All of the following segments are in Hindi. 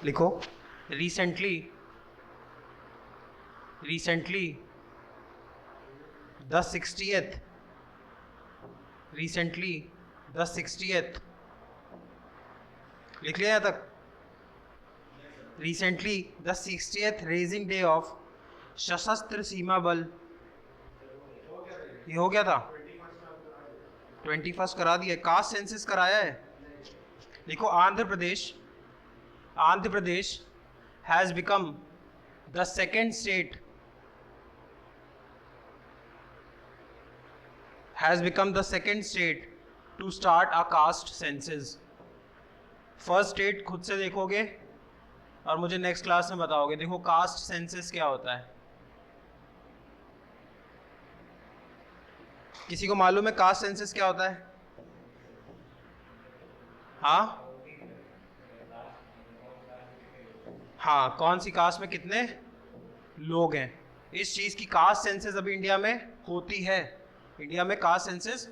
लिखो रिसेंटली द 60th लिख लिया यहाँ तक। Recently the 60th raising day of सशस्त्र सीमा बल, ये हो गया था 21 करा दिया। कास्ट सेंसस कराया है। देखो Andhra Pradesh has become the second state to start a caste census. First state खुद से देखोगे और मुझे नेक्स्ट क्लास में बताओगे। देखो कास्ट सेंसस क्या होता है, किसी को मालूम है कास्ट सेंसस क्या होता है? हाँ, कौन सी कास्ट में कितने लोग हैं, इस चीज की कास्ट सेंसस अभी इंडिया में होती है। इंडिया में कास्ट सेंसस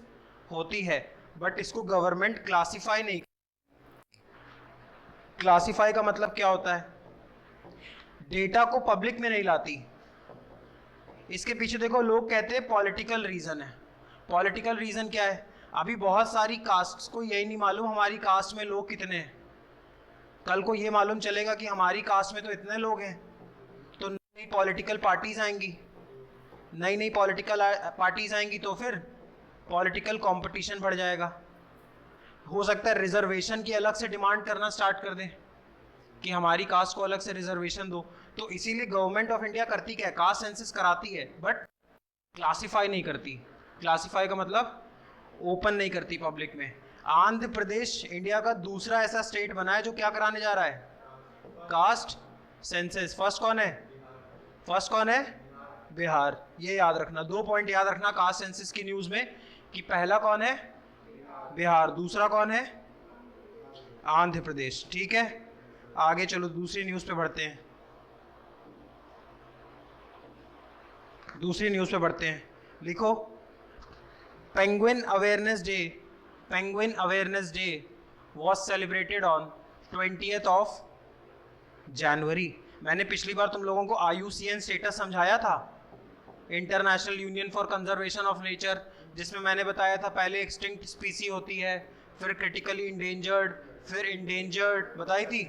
होती है, बट इसको गवर्नमेंट क्लासिफाई नहीं। क्लासिफाई का मतलब क्या होता है? डेटा को पब्लिक में नहीं लाती। इसके पीछे देखो लोग कहते हैं पॉलिटिकल रीजन है। पॉलिटिकल रीजन क्या है? अभी बहुत सारी कास्ट्स को यही नहीं मालूम हमारी कास्ट में लोग कितने हैं। कल को ये मालूम चलेगा कि हमारी कास्ट में तो इतने लोग हैं, तो नई पॉलिटिकल पार्टीज आएंगी, तो फिर पॉलिटिकल कंपटीशन बढ़ जाएगा। हो सकता है रिजर्वेशन की अलग से डिमांड करना स्टार्ट कर दें कि हमारी कास्ट को अलग से रिजर्वेशन दो। तो इसीलिए गवर्नमेंट ऑफ इंडिया करती क्या है? कास्ट सेंसस कराती है, बट क्लासिफाई नहीं करती। क्लासिफाई का मतलब ओपन नहीं करती पब्लिक में। आंध्र प्रदेश इंडिया का दूसरा ऐसा स्टेट बना है जो क्या कराने जा रहा है? Cast census. फर्स्ट कौन है? बिहार। ये याद रखना, 2 पॉइंट याद रखना कास्ट सेंसस की न्यूज में, कि पहला कौन है? बिहार, दूसरा कौन है? आंध्र प्रदेश। ठीक है, आगे चलो दूसरी न्यूज पे बढ़ते हैं। लिखो penguin awareness day was celebrated on 20th of January। मैंने पिछली बार तुम लोगों को IUCN स्टेटस समझाया था, international union for conservation of nature, जिसमें मैंने बताया था पहले एक्सटिंक्ट स्पीसी होती है, फिर क्रिटिकली इंडेंजर्ड, फिर इंडेंजर्ड बताई थी,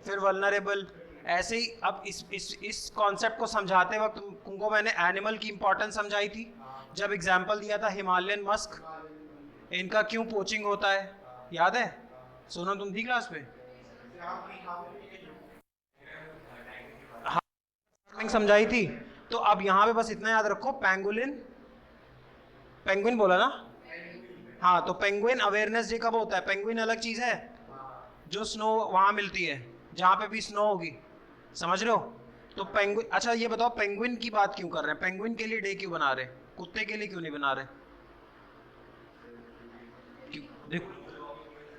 फिर वल्नरेबल। ऐसे ही अब इस कॉन्सेप्ट को समझाते वक्त तुमको मैंने एनिमल की इंपॉर्टेंस समझाई थी, जब एग्जाम्पल दिया था हिमालयन मस्क, इनका क्यों पोचिंग होता है, याद है? सोना तुम थी क्लास पे? हाँ, समझाई थी। तो अब यहाँ पे बस इतना याद रखो, पेंगुइन बोला ना? हाँ, तो पेंगुइन अवेयरनेस डे कब होता है? पेंगुइन अलग चीज है जो स्नो वहां मिलती है जहाँ पे भी स्नो होगी, समझ रहे हो? तो पेंगुइन, अच्छा ये बताओ पेंगुइन की बात क्यों कर रहे हैं? पेंगुइन के लिए डे क्यों बना रहे? कुत्ते के लिए क्यों नहीं बना रहे?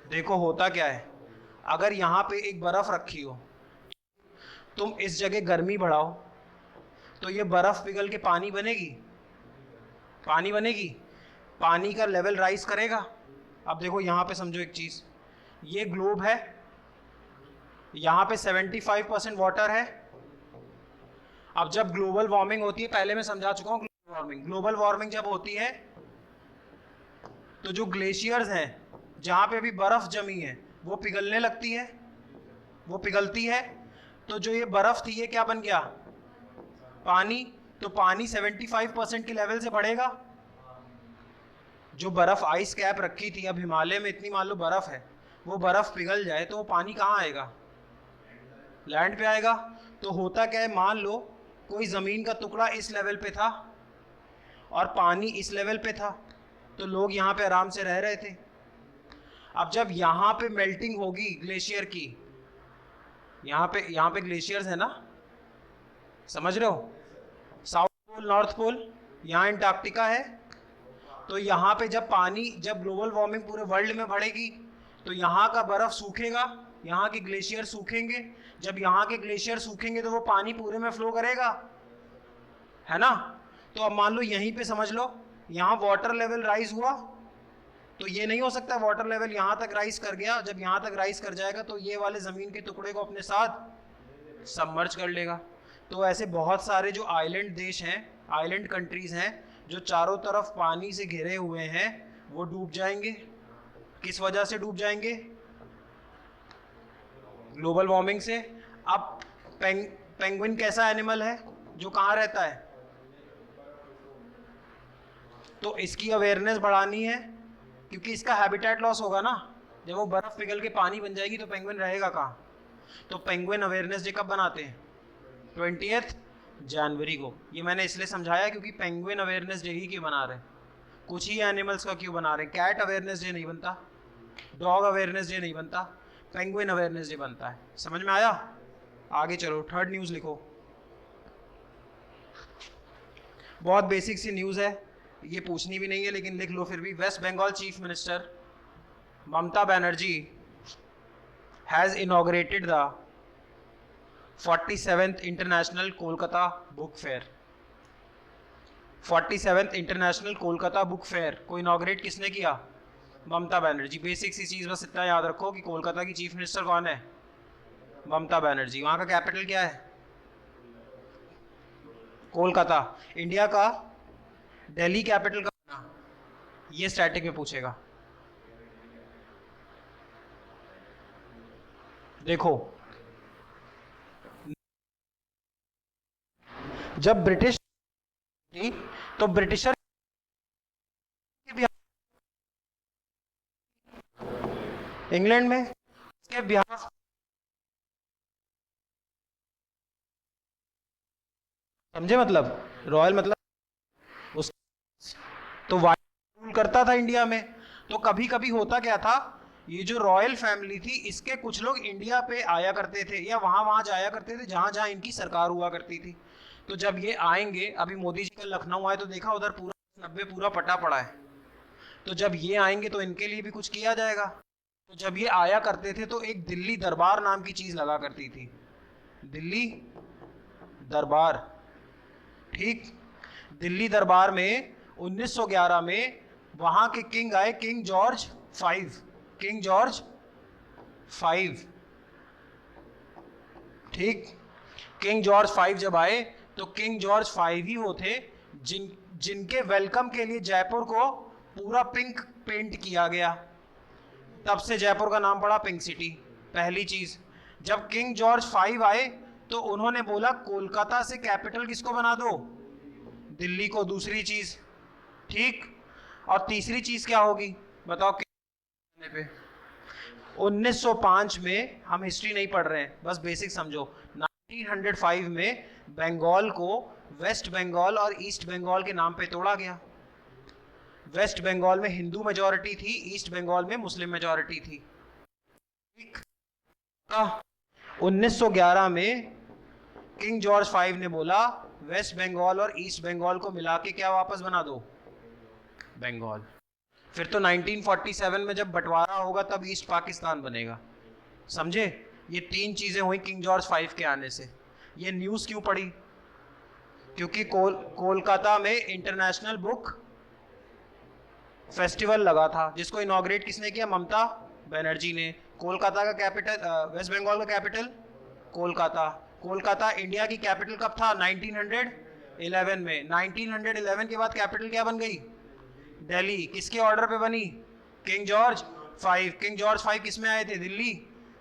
देखो होता क्या है, अगर यहाँ पे एक बर्फ रखी हो, तुम इस जगह गर्मी बढ़ाओ, तो ये बर्फ पिघल के पानी बनेगी। पानी का लेवल राइज करेगा। अब देखो यहाँ पे समझो एक चीज, ये ग्लोब है, यहाँ पे 75% वाटर है। अब जब ग्लोबल वार्मिंग होती है, पहले मैं समझा चुका हूँ ग्लोबल वार्मिंग जब होती है तो जो ग्लेशियर्स हैं जहाँ पे भी बर्फ जमी है वो पिघलने लगती है, वो पिघलती है। तो जो ये बर्फ थी ये क्या बन गया? पानी। तो पानी 75% के लेवल से बढ़ेगा। जो बर्फ आइस कैप रखी थी, अब हिमालय में इतनी मान लो बर्फ है, वो बर्फ पिघल जाए तो वो पानी कहाँ आएगा? लैंड पे आएगा। तो होता क्या है, मान लो कोई जमीन का टुकड़ा इस लेवल पे था और पानी इस लेवल पे था, तो लोग यहाँ पे आराम से रह रहे थे। अब जब यहाँ पे मेल्टिंग होगी ग्लेशियर की, यहाँ पे ग्लेशियर्स है ना, समझ रहे हो? साउथ पोल, नॉर्थ पोल, यहाँ एंटार्क्टिका है। तो यहाँ पे जब ग्लोबल वार्मिंग पूरे वर्ल्ड में बढ़ेगी तो यहाँ का बर्फ सूखेगा, यहाँ के ग्लेशियर सूखेंगे। जब यहाँ के ग्लेशियर सूखेंगे तो वो पानी पूरे में फ्लो करेगा, है ना? तो अब मान लो यहीं पे समझ लो, यहाँ वाटर लेवल राइज हुआ, तो ये नहीं हो सकता वाटर लेवल यहाँ तक राइज कर गया, जब यहाँ तक राइज कर जाएगा तो ये वाले ज़मीन के टुकड़े को अपने साथ सबमर्ज कर लेगा। तो ऐसे बहुत सारे जो आइलैंड देश हैं, आइलैंड कंट्रीज़ हैं, जो चारों तरफ पानी से घिरे हुए हैं, वो डूब जाएंगे। किस वजह से डूब जाएंगे? ग्लोबल वार्मिंग से। अब पेंगुइन कैसा एनिमल है जो कहाँ रहता है? तो इसकी अवेयरनेस बढ़ानी है, क्योंकि इसका हैबिटेट लॉस होगा ना। जब वो बर्फ पिघल के पानी बन जाएगी तो पेंगुइन रहेगा कहाँ? तो पेंगुइन अवेयरनेस डे कब बनाते हैं? 20 जनवरी को। ये मैंने इसलिए समझाया क्योंकि पेंगुइन अवेयरनेस डे ही क्यों बना रहे हैं, कुछ ही एनिमल्स का क्यों बना रहे हैं। कैट अवेयरनेस डे नहीं बनता, डॉग अवेयरनेस डे नहीं बनता, पेंगुइन अवेयरनेस डे बनता है। समझ में आया? आगे चलो, थर्ड न्यूज़ लिखो। बहुत बेसिक सी न्यूज़ है, ये पूछनी भी नहीं है लेकिन लिख लो फिर भी। West Bengal chief minister Mamata Banerjee has inaugurated the 47th international Kolkata book fair. 47th international Kolkata book fair को इनॉग्रेट किसने किया? ममता बनर्जी। बेसिक सी चीज़ बस इतना याद रखो कि कोलकाता की चीफ मिनिस्टर कौन है? ममता बनर्जी। वहाँ का कैपिटल क्या है? कोलकाता। इंडिया का दिल्ली कैपिटल का बना, ये स्टैटिक में पूछेगा। देखो, जब ब्रिटिश थी तो ब्रिटिशर इंग्लैंड में उसके बिहार समझे, मतलब रॉयल मतलब उस, तो वाइस रूल करता था इंडिया में। तो कभी कभी होता क्या था, ये जो रॉयल फैमिली थी इसके कुछ लोग इंडिया पे आया करते थे या वहाँ वहाँ जाया करते थे जहाँ जहाँ इनकी सरकार हुआ करती थी। तो जब ये आएंगे, अभी मोदी जी का लखनऊ आए तो देखा उधर पूरा 90 पूरा पटा पड़ा है, तो जब ये आएंगे तो इनके लिए भी कुछ किया जाएगा। तो जब ये आया करते थे तो एक दिल्ली दरबार नाम की चीज़ लगा करती थी, दिल्ली दरबार। ठीक, दिल्ली दरबार में 1911 में वहाँ के किंग आए, किंग जॉर्ज 5, किंग जॉर्ज 5। ठीक, किंग जॉर्ज 5 जब आए तो किंग जॉर्ज 5 ही वो थे जिनके वेलकम के लिए जयपुर को पूरा पिंक पेंट किया गया। तब से जयपुर का नाम पड़ा पिंक सिटी। पहली चीज, जब किंग जॉर्ज 5 आए तो उन्होंने बोला कोलकाता से कैपिटल किसको बना दो? दिल्ली को। दूसरी चीज, ठीक, और तीसरी चीज क्या होगी बताओ? पे 1905 में, हम हिस्ट्री नहीं पढ़ रहे हैं, बस बेसिक समझो। 1905 में बंगाल को वेस्ट बंगाल और ईस्ट बंगाल के नाम पे तोड़ा गया। वेस्ट बंगाल में हिंदू मेजॉरिटी थी, ईस्ट बंगाल में मुस्लिम मेजॉरिटी थी। 1911 में किंग जॉर्ज 5 ने बोला वेस्ट बंगाल और ईस्ट बंगाल को मिला के क्या वापस बना दो? बंगाल। फिर तो 1947 में जब बंटवारा होगा तब ईस्ट पाकिस्तान बनेगा। समझे? ये तीन चीजें हुई किंग जॉर्ज 5 के आने से। ये न्यूज़ क्यों पड़ी? क्योंकि कोलकाता में इंटरनेशनल बुक फेस्टिवल लगा था, जिसको इनॉग्रेट किसने किया? ममता बनर्जी ने। कोलकाता का कैपिटल, वेस्ट बंगाल का कैपिटल कोलकाता। कोलकाता इंडिया की कैपिटल कब था? 1911 में। 1911 के बाद कैपिटल क्या बन गई? दिल्ली। किसके ऑर्डर पे बनी? King George 5। किंग जॉर्ज 5 किस में आए थे? दिल्ली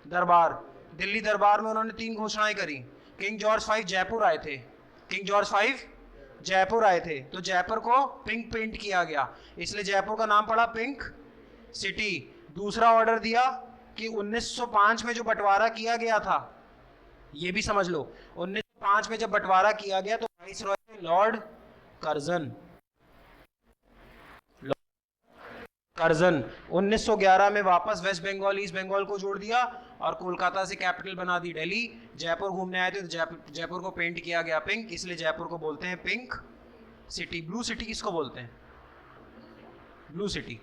दरबार। दिल्ली दरबार में उन्होंने 3 घोषणाएं करी। किंग जॉर्ज 5 जयपुर आए थे, किंग जॉर्ज 5 जयपुर आए थे, तो जयपुर को पिंक पेंट किया गया, इसलिए जयपुर का नाम पड़ा पिंक सिटी। दूसरा ऑर्डर दिया कि 1905 में जो बंटवारा किया गया था, ये भी समझ लो, 1905 में जब बंटवारा किया गया तो वाइसरॉय थे लॉर्ड कर्जन। 1911 में वापस वेस्ट बंगाल ईस्ट बंगाल को जोड़ दिया और कोलकाता से कैपिटल बना दी दिल्ली। जयपुर घूमने आए थे तो जयपुर को पेंट किया गया पिंक, इसलिए जयपुर को बोलते हैं पिंक सिटी। ब्लू सिटी किसको बोलते हैं? Blue city.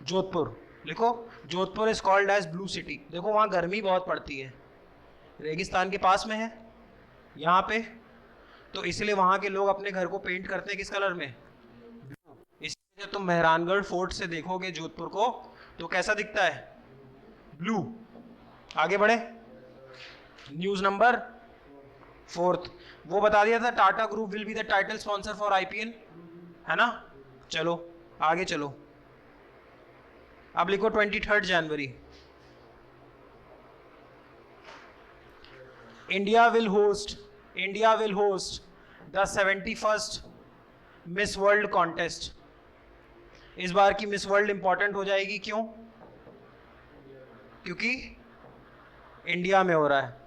जोधपुर लिखो, Jodhpur is called as blue city. देखो वहाँ गर्मी बहुत पड़ती है, रेगिस्तान के पास में है यहाँ पे, तो इसलिए वहाँ के लोग अपने घर को पेंट करते हैं किस कलर में? ब्लू। इसलिए जब तुम मेहरानगढ़ फोर्ट से देखोगे जोधपुर को तो कैसा दिखता है? ब्लू। आगे बढ़े, न्यूज नंबर 4, वो बता दिया था Tata group will be the title sponsor for IPL, है ना? चलो आगे चलो, अब लिखो 23 जनवरी। India will host the 71st Miss World contest. इस बार की मिस वर्ल्ड इंपॉर्टेंट हो जाएगी, क्यों? क्योंकि इंडिया में हो रहा है।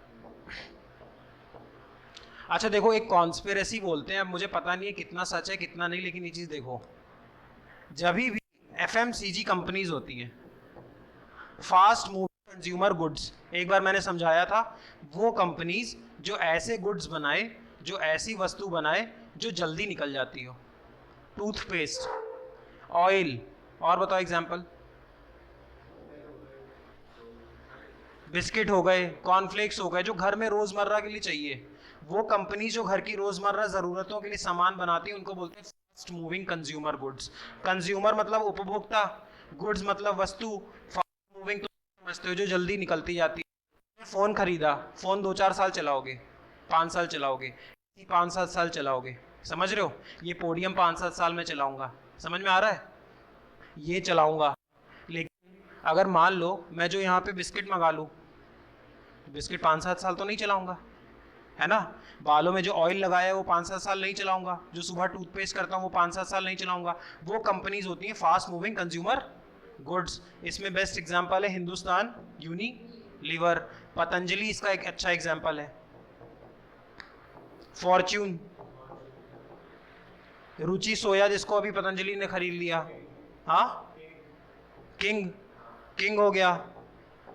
अच्छा देखो, एक कॉन्स्पिरेसी बोलते हैं, अब मुझे पता नहीं है कितना सच है कितना नहीं, लेकिन ये चीज देखो, जब भी एफएमसीजी कंपनीज होती हैं, फास्ट मूविंग कंज्यूमर गुड्स, एक बार मैंने समझाया था, वो कंपनीज जो ऐसे गुड्स बनाए, जो ऐसी वस्तु बनाए जो जल्दी निकल जाती हो, टूथपेस्ट, ऑयल, और बताओ एग्जांपल, बिस्किट हो गए, कॉर्नफ्लेक्स हो गए, जो घर में रोजमर्रा के लिए चाहिए, वो कंपनी जो घर की रोजमर्रा जरूरतों के लिए सामान बनाती है उनको बोलते हैं fast moving consumer goods. Consumer मतलब उपभोक्ता, गुड्स मतलब वस्तु, फास्ट मूविंग तो समझते हो जो जल्दी निकलती जाती है। फोन खरीदा, फोन 2-4 साल चलाओगे, 5 साल चलाओगे, 5-7 साल चलाओगे, समझ रहे हो? ये पोडियम 5-7 साल में चलाऊंगा, समझ में आ रहा है? ये चलाऊंगा, लेकिन अगर मान लो मैं जो यहाँ पे बिस्किट मंगा लूँ, बिस्किट 5-7 साल तो नहीं चलाऊंगा, है ना? बालों में जो ऑयल लगाया है वो 5-7 साल नहीं चलाऊंगा, जो सुबह टूथपेस्ट करता हूँ वो 5-7 साल नहीं चलाऊंगा। वो कंपनीज होती हैं फास्ट मूविंग कंज्यूमर गुड्स। इसमें बेस्ट एग्जांपल है हिंदुस्तान यूनिलीवर, पतंजलि इसका एक अच्छा एग्जांपल है, फॉर्च्यून, रुचि सोया जिसको अभी पतंजलि ने खरीद लिया, हाँ, किंग हो गया।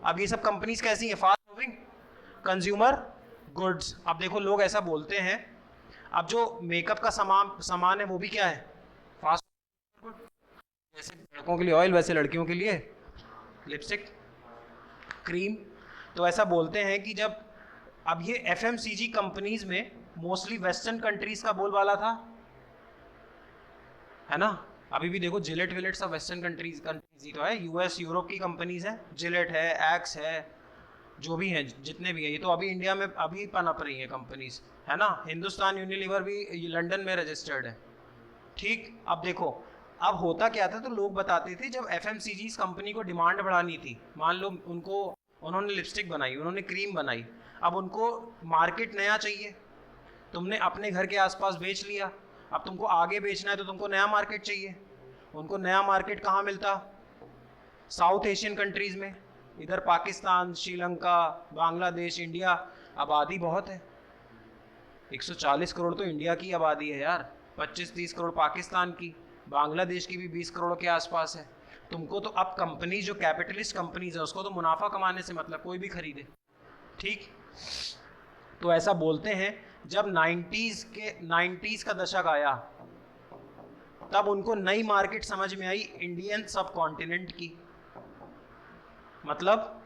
अब ये सब कंपनीज कैसी हैं? Fast moving consumer goods. अब देखो लोग ऐसा बोलते हैं, अब जो मेकअप का सामान है वो भी क्या है? Fast good. जैसे लड़कों के लिए ऑयल, वैसे लड़कियों के लिए लिपस्टिक, क्रीम। तो ऐसा बोलते हैं कि जब अब ये एफएमसीजी कंपनीज में मोस्टली वेस्टर्न कंट्रीज का बोलबाला था, है ना? अभी भी देखो जिलेट विलेट सब वेस्टर्न कंट्रीज ही तो है, यूएस यूरोप की कंपनीज हैं, जिलेट है, एक्स है, जो भी हैं जितने भी हैं, ये तो अभी इंडिया में अभी पनप रही हैं कंपनीज, है ना? हिंदुस्तान यूनिलीवर भी लंदन में रजिस्टर्ड है, ठीक? अब देखो, अब होता क्या था, तो लोग बताते थे जब एफएमसीजी कंपनी को डिमांड बढ़ानी थी, मान लो उन्होंने लिपस्टिक बनाई, उन्होंने क्रीम बनाई, अब उनको मार्केट नया चाहिए, तुमने अपने घर के आसपास बेच लिया, अब तुमको आगे बेचना है तो तुमको नया मार्केट चाहिए। उनको नया मार्केट कहाँ मिलता? साउथ एशियन कंट्रीज में, इधर पाकिस्तान, श्रीलंका, बांग्लादेश, इंडिया, आबादी बहुत है, 140 करोड़ तो इंडिया की आबादी है यार, 25-30 करोड़ पाकिस्तान की, बांग्लादेश की भी 20 करोड़ के आसपास है। तुमको तो अब कंपनी जो कैपिटलिस्ट कंपनीज है उसको तो मुनाफा कमाने से मतलब, कोई भी खरीदे, ठीक? तो ऐसा बोलते हैं जब 90s का दशक आया तब उनको नई मार्केट समझ में आई इंडियन सब कॉन्टिनेंट की, मतलब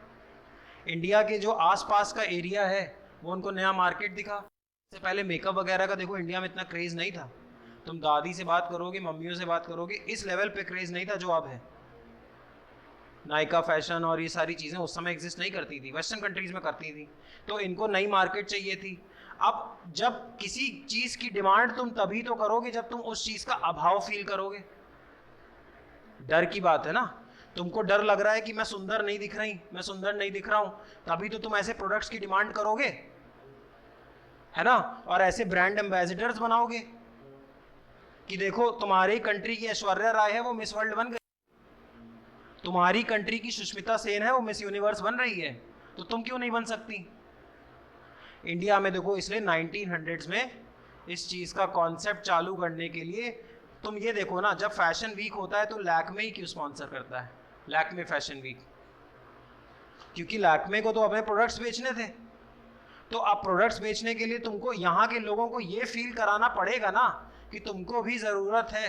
इंडिया के जो आसपास का एरिया है वो उनको नया मार्केट दिखा। इससे पहले मेकअप वगैरह का देखो इंडिया में इतना क्रेज नहीं था, तुम दादी से बात करोगे, मम्मियों से बात करोगे, इस लेवल पे क्रेज नहीं था जो अब है। नायका फैशन और ये सारी चीज़ें उस समय एग्जिस्ट नहीं करती थी, वेस्टर्न कंट्रीज में करती थी, तो इनको नई मार्केट चाहिए थी। अब जब किसी चीज़ की डिमांड तुम तभी तो करोगे जब तुम उस चीज़ का अभाव फील करोगे। डर की बात है ना, तुमको डर लग रहा है कि मैं सुंदर नहीं दिख रही, मैं सुंदर नहीं दिख रहा हूं, तभी तो तुम ऐसे प्रोडक्ट्स की डिमांड करोगे, है ना? और ऐसे ब्रांड एम्बेसडर्स बनाओगे कि देखो तुम्हारी कंट्री की ऐश्वर्या राय है वो मिस वर्ल्ड बन गई, तुम्हारी कंट्री की सुष्मिता सेन है वो मिस यूनिवर्स बन रही है, तो तुम क्यों नहीं बन सकती? इंडिया में देखो, इसलिए 1900s में इस चीज़ का कॉन्सेप्ट चालू करने के लिए, तुम ये देखो ना, जब फैशन वीक होता है तो लैक्मे ही क्यों स्पॉन्सर करता है? लैक्मे फैशन वीक, क्योंकि लैक्मे को तो अपने प्रोडक्ट्स बेचने थे, तो अब प्रोडक्ट्स बेचने के लिए तुमको यहाँ के लोगों को ये फील कराना पड़ेगा ना कि तुमको भी ज़रूरत है,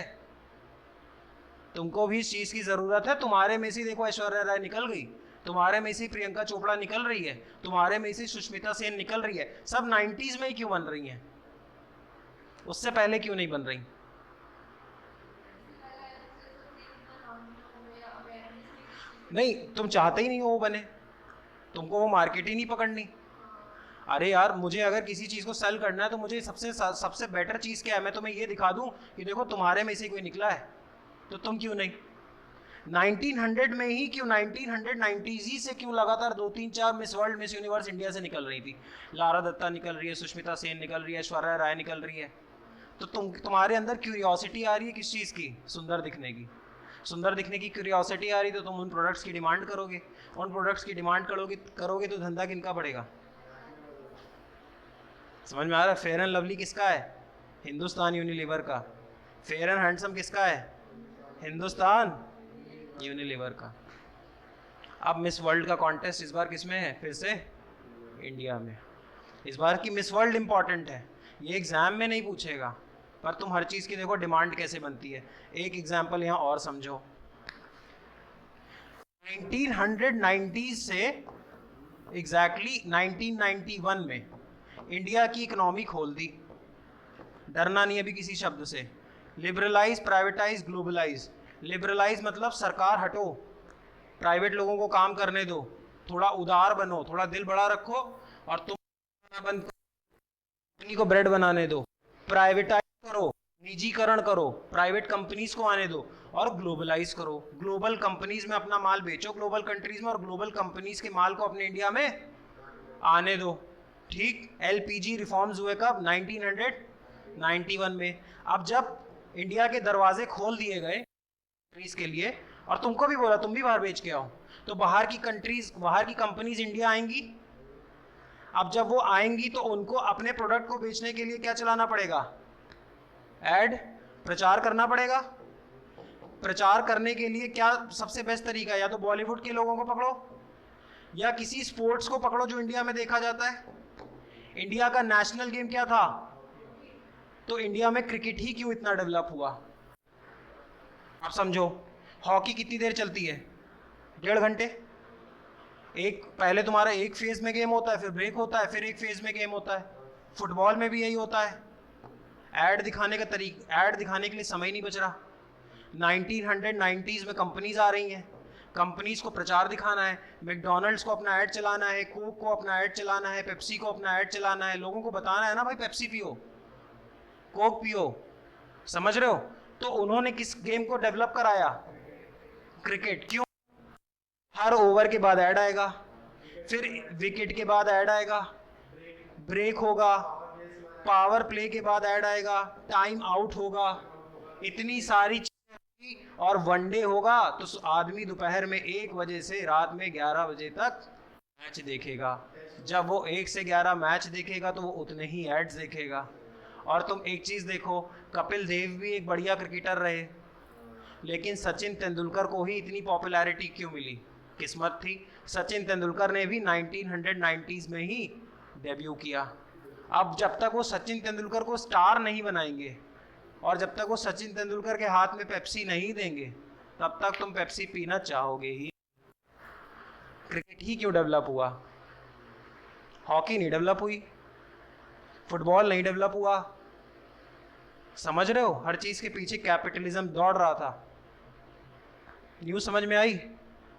तुमको भी इस चीज़ की ज़रूरत है। तुम्हारे में से देखो ऐश्वर्या राय निकल गई, तुम्हारे में से प्रियंका चोपड़ा निकल रही है, तुम्हारे में से सुष्मिता सेन निकल रही है, सब 90s में ही क्यों बन रही हैं? उससे पहले क्यों नहीं बन रही? नहीं, तुम चाहते ही नहीं हो वो बने, तुमको वो मार्केट ही नहीं पकड़नी। अरे यार, मुझे अगर किसी चीज़ को सेल करना है तो मुझे सबसे बेटर चीज़ क्या है, मैं तुम्हें ये दिखा दूं कि देखो तुम्हारे में से कोई निकला है, तो तुम क्यों नहीं। 1900 में ही क्यों, 1990s ही से क्यों लगातार 2 3 4 miss world miss universe India से निकल रही थी। लारा दत्ता निकल रही है, सुष्मिता सेन निकल रही है, ऐश्वर्या राय निकल रही है। तो तुम्हारे अंदर क्यूरियोसिटी आ रही है किस चीज़ की, सुंदर दिखने की। सुंदर दिखने की क्यूरियोसिटी आ रही तो तुम उन प्रोडक्ट्स की डिमांड करोगे, उन प्रोडक्ट्स की डिमांड करोगे तो धंधा किनका बढ़ेगा। समझ में आ रहा है। फेयर एंड लवली किसका है, हिंदुस्तान यूनिलीवर का। फेयर एंड हैंडसम किसका है, हिंदुस्तान यूनिलीवर का। अब मिस वर्ल्ड का कॉन्टेस्ट इस बार किस में है, फिर से इंडिया में। इस बार की मिस वर्ल्ड इंपॉर्टेंट है, ये एग्जाम में नहीं पूछेगा, पर तुम हर चीज़ की देखो डिमांड कैसे बनती है। एक एग्जाम्पल यहाँ और समझो। 1990 से एग्जैक्टली 1991 में इंडिया की इकोनॉमी खोल दी, डरना नहीं अभी किसी शब्द से। Liberalise, privatise, globalise. लिबरलाइज मतलब सरकार हटो, प्राइवेट लोगों को काम करने दो, थोड़ा उदार बनो, थोड़ा दिल बड़ा रखो, और तुम बंद कंपनी को ब्रेड बनाने दो। प्राइवेटाइज करो, निजीकरण करो, प्राइवेट कंपनीज को आने दो। और ग्लोबलाइज करो, ग्लोबल कंपनीज में अपना माल बेचो ग्लोबल कंट्रीज में, और ग्लोबल कंपनीज के माल को अपने इंडिया में आने दो। ठीक। एलपीजी रिफॉर्म्स हुए कब, 1991 में। अब जब इंडिया के दरवाजे खोल दिए गए कंट्रीज के लिए, और तुमको भी बोला तुम भी बाहर बेच के आओ, तो बाहर की कंट्रीज, बाहर की कंपनीज इंडिया आएंगी। अब जब वो आएंगी तो उनको अपने प्रोडक्ट को बेचने के लिए क्या चलाना पड़ेगा, एड, प्रचार करना पड़ेगा। प्रचार करने के लिए क्या सबसे बेस्ट तरीका है, या तो बॉलीवुड के लोगों को पकड़ो या किसी स्पोर्ट्स को पकड़ो जो इंडिया में देखा जाता है। इंडिया का नेशनल गेम क्या था, तो इंडिया में क्रिकेट ही क्यों इतना डेवलप हुआ। आप समझो, हॉकी कितनी देर चलती है, 1.5 घंटे। एक पहले तुम्हारा एक फेज में गेम होता है, फिर ब्रेक होता है, फिर एक फेज में गेम होता है। फुटबॉल में भी यही होता है। ऐड दिखाने का ऐड दिखाने के लिए समय नहीं बच रहा। 1990s में कंपनीज आ रही हैं, कंपनीज को प्रचार दिखाना है, मैकडोनल्ड्स को अपना ऐड चलाना है, कोक को अपना ऐड चलाना है, पेप्सी को अपना ऐड चलाना है, लोगों को बताना है ना भाई पेप्सी पियो, कोक पियो। समझ रहे हो। तो उन्होंने किस गेम को डेवलप कराया, क्रिकेट। क्यों, हर ओवर के बाद ऐड आएगा, फिर विकेट के बाद ऐड आएगा, ब्रेक होगा, पावर प्ले के बाद ऐड आएगा, टाइम आउट होगा, इतनी सारी चीजें, और वनडे होगा तो आदमी दोपहर में 1 बजे से रात में 11 बजे तक मैच देखेगा। जब वो 1 से 11 मैच देखेगा तो वो उतने ही एड्स देखेगा। और तुम एक चीज़ देखो, कपिल देव भी एक बढ़िया क्रिकेटर रहे, लेकिन सचिन तेंदुलकर को ही इतनी पॉपुलैरिटी क्यों मिली, किस्मत थी। सचिन तेंदुलकर ने भी 1990s में ही डेब्यू किया। अब जब तक वो सचिन तेंदुलकर को स्टार नहीं बनाएंगे, और जब तक वो सचिन तेंदुलकर के हाथ में पेप्सी नहीं देंगे, तब तक तुम पेप्सी पीना चाहोगे ही। क्रिकेट ही क्यों डेवलप हुआ, हॉकी नहीं डेवलप हुई, फुटबॉल नहीं डेवलप हुआ। समझ रहे हो, हर चीज के पीछे कैपिटलिज्म दौड़ रहा था। न्यूज समझ में आई।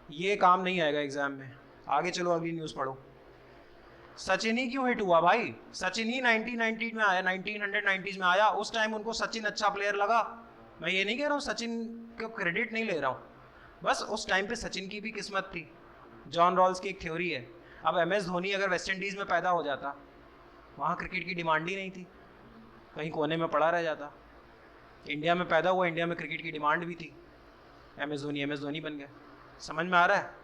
ये काम नहीं आएगा एग्जाम में। आगे चलो, अगली न्यूज पढ़ो। सचिन ही क्यों हिट हुआ भाई, सचिन ही 1990 में आया, 1990s में आया। उस टाइम उनको सचिन अच्छा प्लेयर लगा। मैं ये नहीं कह रहा हूँ सचिन को क्रेडिट नहीं ले रहा हूँ, बस उस टाइम पे सचिन की भी किस्मत थी। जॉन रॉल्स की एक थ्योरी है, अब MS धोनी अगर वेस्ट इंडीज़ में पैदा हो जाता, वहाँ क्रिकेट की डिमांड ही नहीं थी, कहीं कोने में पड़ा रह जाता। इंडिया में पैदा हुआ, इंडिया में क्रिकेट की डिमांड भी थी, MS धोनी बन गया। समझ में आ रहा है।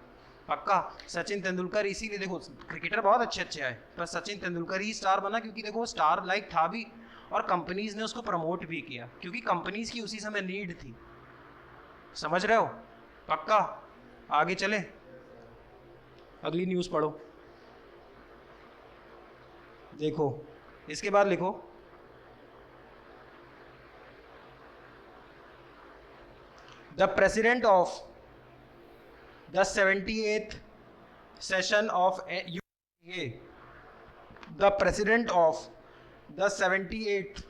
पक्का सचिन तेंदुलकर, इसीलिए देखो क्रिकेटर बहुत अच्छे अच्छे आए, पर सचिन तेंदुलकर ही स्टार बना, क्योंकि देखो स्टार लाइक था भी, और कंपनीज ने उसको प्रमोट भी किया, क्योंकि कंपनीज की उसी समय नीड थी। समझ रहे हो। पक्का। आगे चले, अगली न्यूज़ पढ़ो। देखो इसके बाद लिखो, the president of the 78th session of UNGA, the president of the 78th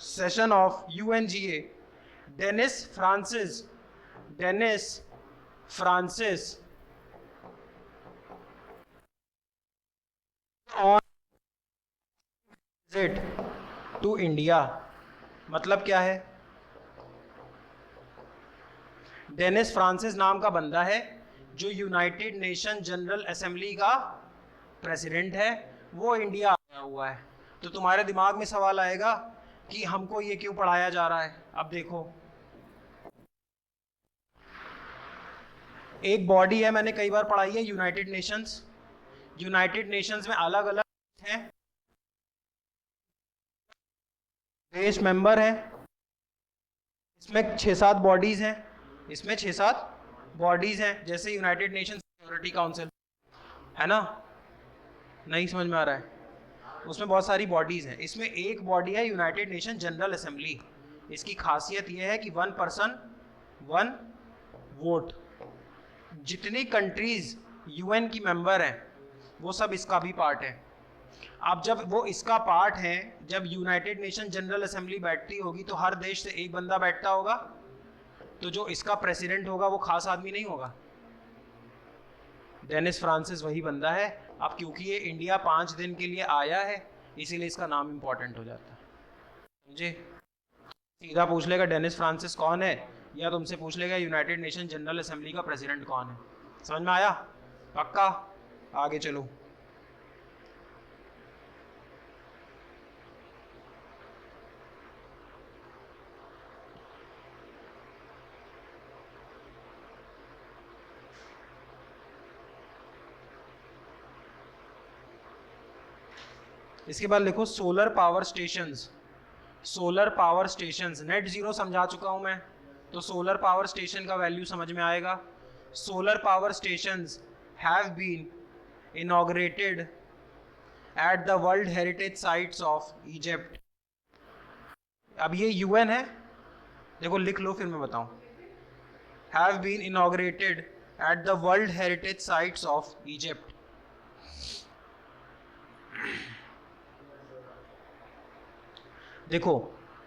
session of UNGA, Dennis Francis on visit to India, मतलब क्या है? डेनिस फ्रांसिस नाम का बंदा है जो यूनाइटेड नेशन जनरल असेंबली का प्रेसिडेंट है, वो इंडिया आया हुआ है। तो तुम्हारे दिमाग में सवाल आएगा कि हमको ये क्यों पढ़ाया जा रहा है। अब देखो, एक बॉडी है, मैंने कई बार पढ़ाई है, यूनाइटेड नेशंस। यूनाइटेड नेशंस में अलग अलग हैं, देश मेंबर हैं, इसमें 6-7 बॉडीज हैं, इसमें 6-7 बॉडीज हैं, जैसे यूनाइटेड नेशन सिक्योरिटी काउंसिल है ना, नहीं समझ में आ रहा है? उसमें बहुत सारी बॉडीज हैं, इसमें एक बॉडी है यूनाइटेड नेशन जनरल असेंबली। इसकी खासियत यह है कि 1 पर्सन 1 वोट। जितनी कंट्रीज यूएन की मेंबर हैं वो सब इसका भी पार्ट है। अब जब वो इसका पार्ट है, जब यूनाइटेड नेशन जनरल असेंबली बैठती होगी तो हर देश से एक बंदा बैठता होगा, तो जो इसका प्रेसिडेंट होगा वो खास आदमी नहीं होगा। डेनिस फ्रांसिस वही बंदा है। अब क्योंकि ये इंडिया 5 दिन के लिए आया है, इसीलिए इसका नाम इंपॉर्टेंट हो जाता है, समझे? सीधा पूछ लेगा डेनिस फ्रांसिस कौन है, या तुमसे पूछ लेगा यूनाइटेड नेशन जनरल असेंबली का प्रेसिडेंट कौन है। समझ में आया? पक्का? आगे चलो। इसके बाद लिखो solar power stations. Solar power stations, net zero समझा चुका हूं मैं, तो सोलर पावर स्टेशन का वैल्यू समझ में आएगा। Solar power stations have been inaugurated at the world heritage sites of Egypt. अब ये यूएन है, देखो लिख लो फिर मैं बताऊं। Have been inaugurated at the world heritage sites of Egypt. देखो,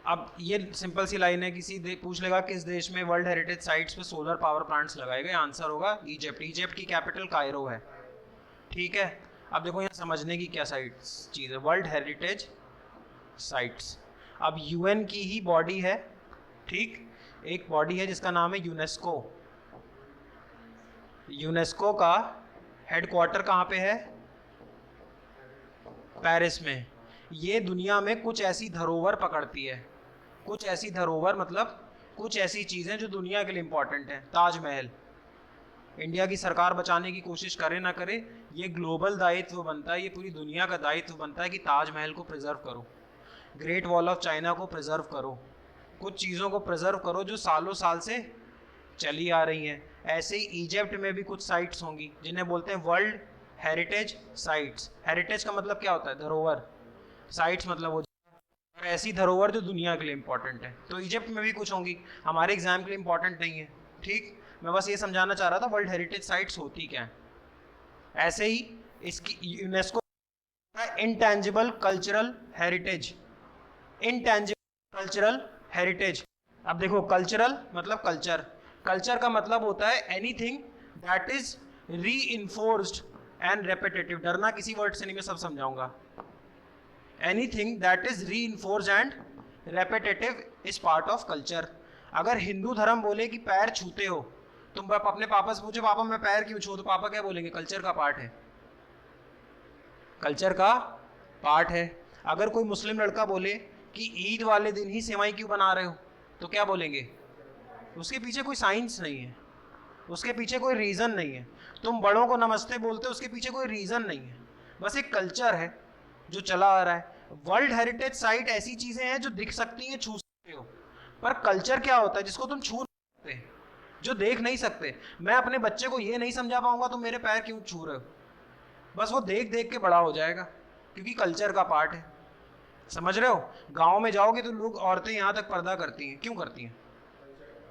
अब ये सिंपल सी लाइन है, किसी पूछ लेगा किस देश में वर्ल्ड हेरिटेज साइट्स पे सोलर पावर प्लांट्स लगाए गए, आंसर होगा इजिप्ट। इजिप्ट की कैपिटल कायरो है, ठीक है? अब देखो यहाँ समझने की क्या साइट्स चीज़ है, वर्ल्ड हेरिटेज साइट्स। अब यूएन की ही बॉडी है, ठीक? एक बॉडी है जिसका नाम है यूनेस्को। यूनेस्को का हेडक्वार्टर कहाँ पे है? पेरिस में। ये दुनिया में कुछ ऐसी धरोहर पकड़ती है, कुछ ऐसी धरोहर मतलब कुछ ऐसी चीज़ें जो दुनिया के लिए इम्पोर्टेंट हैं। ताजमहल, इंडिया की सरकार बचाने की कोशिश करे ना करे, ये ग्लोबल दायित्व बनता है, ये पूरी दुनिया का दायित्व बनता है कि ताजमहल को प्रिजर्व करो, ग्रेट वॉल ऑफ चाइना को प्रिजर्व करो, कुछ चीज़ों को प्रिजर्व करो जो सालों साल से चली आ रही हैं। ऐसे ही इजिप्ट में भी कुछ साइट्स होंगी जिन्हें बोलते हैं वर्ल्ड हेरिटेज साइट्स। हेरिटेज का मतलब क्या होता है? धरोहर। साइट्स मतलब वो ऐसी धरोहर जो दुनिया के लिए इंपॉर्टेंट है। तो इजिप्ट में भी कुछ होंगी, हमारे एग्जाम के लिए इंपॉर्टेंट नहीं है, ठीक? मैं बस ये समझाना चाह रहा था वर्ल्ड हेरिटेज साइट्स होती क्या है। ऐसे ही इसकी UNESCO intangible cultural heritage, intangible cultural heritage. अब देखो, कल्चरल मतलब कल्चर, कल्चर का मतलब होता है anything that is reinforced and repetitive. डरना किसी वर्ड से नहीं, मैं सब समझाऊंगा। Anything that is reinforced and repetitive is part of culture. अगर हिंदू धर्म बोले कि पैर छूते हो, तुम अपने पापा से पूछो पापा मैं पैर क्यों छू, तो पापा क्या बोलेंगे? कल्चर का पार्ट है, कल्चर का पार्ट है। अगर कोई मुस्लिम लड़का बोले कि ईद वाले दिन ही सेवई क्यों बना रहे हो, तो क्या बोलेंगे? उसके पीछे कोई साइंस नहीं है, उसके पीछे कोई रीज़न नहीं है। तुम बड़ों को नमस्ते बोलते हो, उसके पीछे कोई रीज़न नहीं है, बस एक कल्चर है जो चला आ रहा है। वर्ल्ड हेरिटेज साइट ऐसी चीज़ें हैं जो दिख सकती हैं, छू सकते हो, पर कल्चर क्या होता है जिसको तुम छू नहीं सकते, जो देख नहीं सकते। मैं अपने बच्चे को ये नहीं समझा पाऊंगा तुम मेरे पैर क्यों छू रहे हो, बस वो देख देख के बड़ा हो जाएगा, क्योंकि कल्चर का पार्ट है। समझ रहे हो? गाँव में जाओगे तो लोग, औरतें यहाँ तक पर्दा करती हैं, क्यों करती हैं?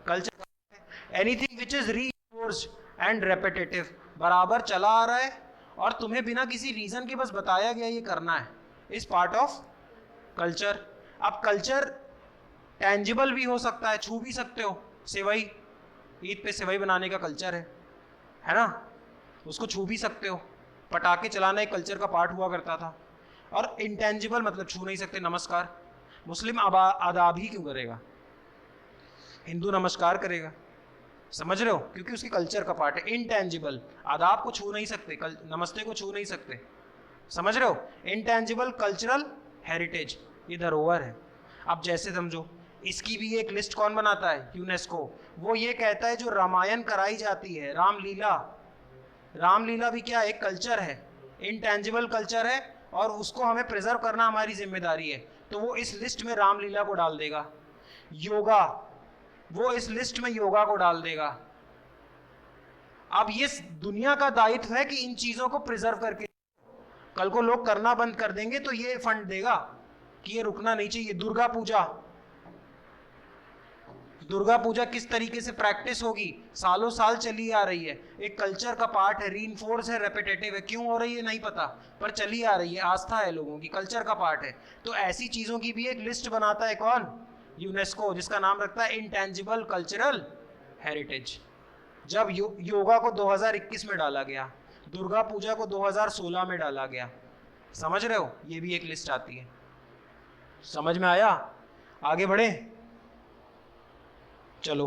Culture. Anything which is reinforced and repetitive, बराबर चला आ रहा है और तुम्हें बिना किसी रीजन के बस बताया गया ये करना है, इज पार्ट ऑफ कल्चर। अब कल्चर टेंजिबल भी हो सकता है, छू भी सकते हो। सेवई, ईद पे सेवई बनाने का कल्चर है, है ना, उसको छू भी सकते हो। पटाखे चलाना एक कल्चर का पार्ट हुआ करता था। और इंटेंजिबल मतलब छू नहीं सकते, नमस्कार। मुस्लिम आदाब ही क्यों करेगा, हिंदू नमस्कार करेगा, समझ रहे हो, क्योंकि उसके कल्चर का पार्ट है। इनटेंजिबल, आदाब को छू नहीं सकते, नमस्ते को छू नहीं सकते, समझ रहे हो। इनटेंजिबल कल्चरल हेरिटेज, ये धरोहर है। अब जैसे समझो, इसकी भी एक लिस्ट कौन बनाता है, यूनेस्को। वो ये कहता है जो रामायण कराई जाती है, रामलीला, रामलीला भी क्या एक कल्चर है, इनटेंजिबल कल्चर है, और उसको हमें प्रिजर्व करना हमारी जिम्मेदारी है। तो वो इस लिस्ट में रामलीला को डाल देगा। योगा, वो इस लिस्ट में योगा को डाल देगा। अब ये दुनिया का दायित्व है कि इन चीजों को प्रिजर्व करके, कल को लोग करना बंद कर देंगे तो ये फंड देगा कि ये रुकना नहीं चाहिए। दुर्गा पूजा, दुर्गा पूजा किस तरीके से प्रैक्टिस होगी, सालों साल चली आ रही है, एक कल्चर का पार्ट है, रीइंफोर्स है, रेपिटेटिव है। क्यों हो रही है नहीं पता, पर चली आ रही है, आस्था है लोगों की, कल्चर का पार्ट है। तो ऐसी चीजों की भी एक लिस्ट बनाता है कौन, यूनेस्को, जिसका नाम रखता है इंटेंजिबल कल्चरल हेरिटेज। जब योगा को 2021 में डाला गया, दुर्गा पूजा को 2016 में डाला गया, समझ रहे हो, ये भी एक लिस्ट आती है। समझ में आया, आगे बढ़े, चलो।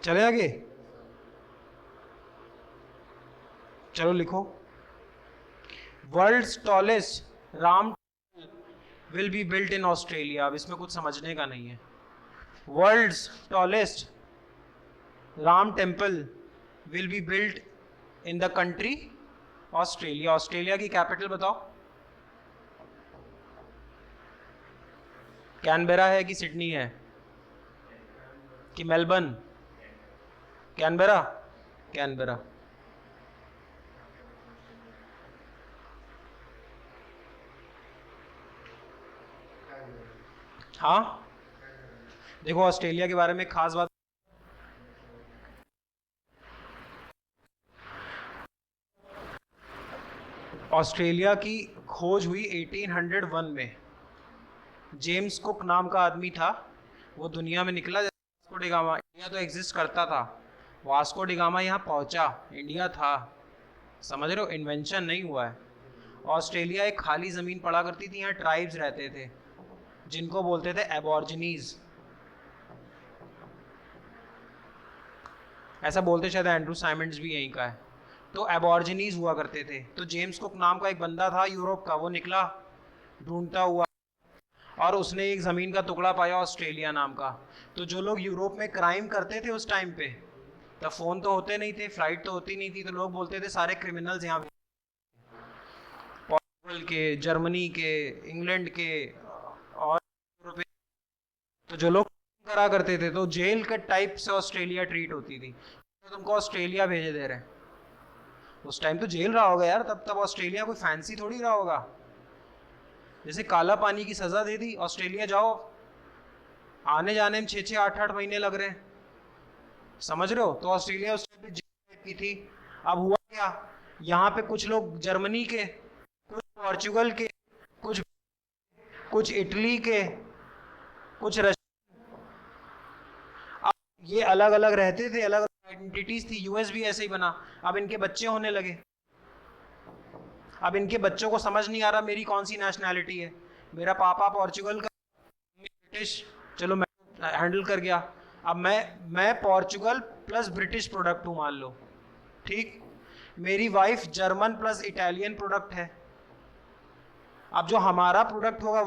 चले आगे, चलो लिखो। World's tallest Ram will be built in Australia. अब इसमें कुछ समझने का नहीं है। World's tallest Ram temple will be built in the country Australia. Australia की कैपिटल बताओ, कैनबेरा है कि सिडनी है कि मेलबर्न, कैनबेरा, कैनबेरा। हाँ, देखो ऑस्ट्रेलिया के बारे में खास बात, ऑस्ट्रेलिया की खोज हुई 1801 में। जेम्स कुक नाम का आदमी था, वो दुनिया में निकला। वास्को डिगामा, इंडिया तो एग्जिस्ट करता था, वास्को डिगामा यहाँ पहुँचा, इंडिया था, समझ रहे हो, इन्वेंशन नहीं हुआ है। ऑस्ट्रेलिया एक खाली ज़मीन पड़ा करती थी, यहाँ ट्राइब्स रहते थे जिनको बोलते थे एबॉर्जिनीज, ऐसा बोलते, शायद एंड्रू साइमंड्स भी यहीं का है। तो एबॉर्जिनीज हुआ करते थे। तो जेम्स कुक नाम का एक बंदा था यूरोप का, वो निकला ढूंढता हुआ, और उसने एक ज़मीन का टुकड़ा पाया ऑस्ट्रेलिया नाम का। तो जो लोग यूरोप में क्राइम करते थे उस टाइम पे, तब फ़ोन तो होते नहीं थे, फ्लाइट तो होती नहीं थी, तो लोग बोलते थे सारे क्रिमिनल्स यहाँ, पोर्टुगल के, जर्मनी के, इंग्लैंड के और यूरोप। तो जो लोग करा करते थे तो जेल के टाइप से ऑस्ट्रेलिया ट्रीट होती थी। तो तुमको ऑस्ट्रेलिया भेजे दे रहे हैं, उस टाइम तो जेल रहा होगा यार, तब ऑस्ट्रेलिया कोई फैंसी थोड़ी रहा होगा। जैसे काला पानी की सज़ा दे दी, ऑस्ट्रेलिया जाओ, आने जाने में 6-8 महीने लग रहे हैं, समझ रहे हो। तो ऑस्ट्रेलिया उस टाइम पे जेल की थी। अब हुआ क्या, यहाँ पे कुछ लोग जर्मनी के, कुछ पोर्चुगल के, कुछ कुछ इटली के, कुछ रशिया, ये अलग अलग रहते थे, अलग अलग आइडेंटिटीज थी। यूएस भी ऐसे ही बना। अब इनके बच्चे होने लगे, अब इनके बच्चों को समझ नहीं आ रहा मेरी कौन सी नेशनैलिटी है, मेरा पापा पोर्चुगल का, ब्रिटिश, चलो मैं हैंडल कर गया। अब मैं पोर्चुगल प्लस ब्रिटिश प्रोडक्ट हूँ मान लो, ठीक। मेरी wife German plus Italian product है। अब जो हमारा प्रोडक्ट होगा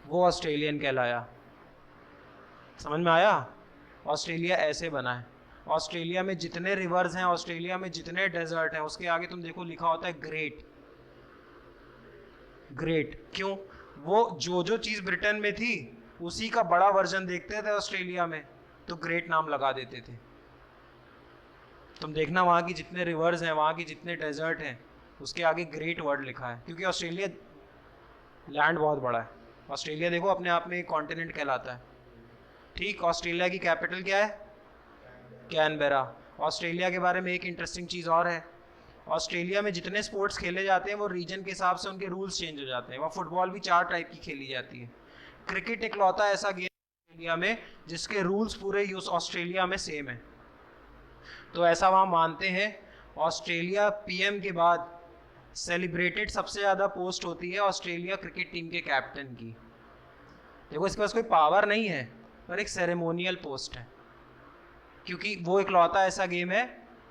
वो ऑस्ट्रेलियन कहलाया। समझ में आया, ऑस्ट्रेलिया ऐसे बना है। ऑस्ट्रेलिया में जितने रिवर्स हैं, ऑस्ट्रेलिया में जितने डेजर्ट हैं, उसके आगे तुम देखो लिखा होता है ग्रेट। ग्रेट क्यों, वो जो चीज़ ब्रिटेन में थी उसी का बड़ा वर्जन देखते थे ऑस्ट्रेलिया में, तो ग्रेट नाम लगा देते थे। तुम देखना वहाँ की जितने रिवर्स हैं, वहाँ की जितने डेजर्ट हैं, उसके आगे ग्रेट वर्ड लिखा है, क्योंकि ऑस्ट्रेलिया लैंड बहुत बड़ा है। ऑस्ट्रेलिया देखो अपने आप में एक कॉन्टिनेंट कहलाता है, ठीक। ऑस्ट्रेलिया की कैपिटल क्या है, कैनबेरा। ऑस्ट्रेलिया के बारे में एक इंटरेस्टिंग चीज़ और है, ऑस्ट्रेलिया में जितने स्पोर्ट्स खेले जाते हैं वो रीजन के हिसाब से उनके रूल्स चेंज हो जाते हैं। वहाँ फुटबॉल भी 4 टाइप की खेली जाती है। क्रिकेट इकलौता ऐसा गेम इंडिया में जिसके रूल्स पूरे यूज ऑस्ट्रेलिया में सेम है। तो ऐसा वहाँ मानते हैं। ऑस्ट्रेलिया पीएम के बाद सेलिब्रेटेड सबसे ज़्यादा पोस्ट होती है ऑस्ट्रेलिया क्रिकेट टीम के कैप्टन की। देखो इसके पास कोई पावर नहीं है पर एक सेरेमोनियल पोस्ट है, क्योंकि वो इकलौता ऐसा गेम है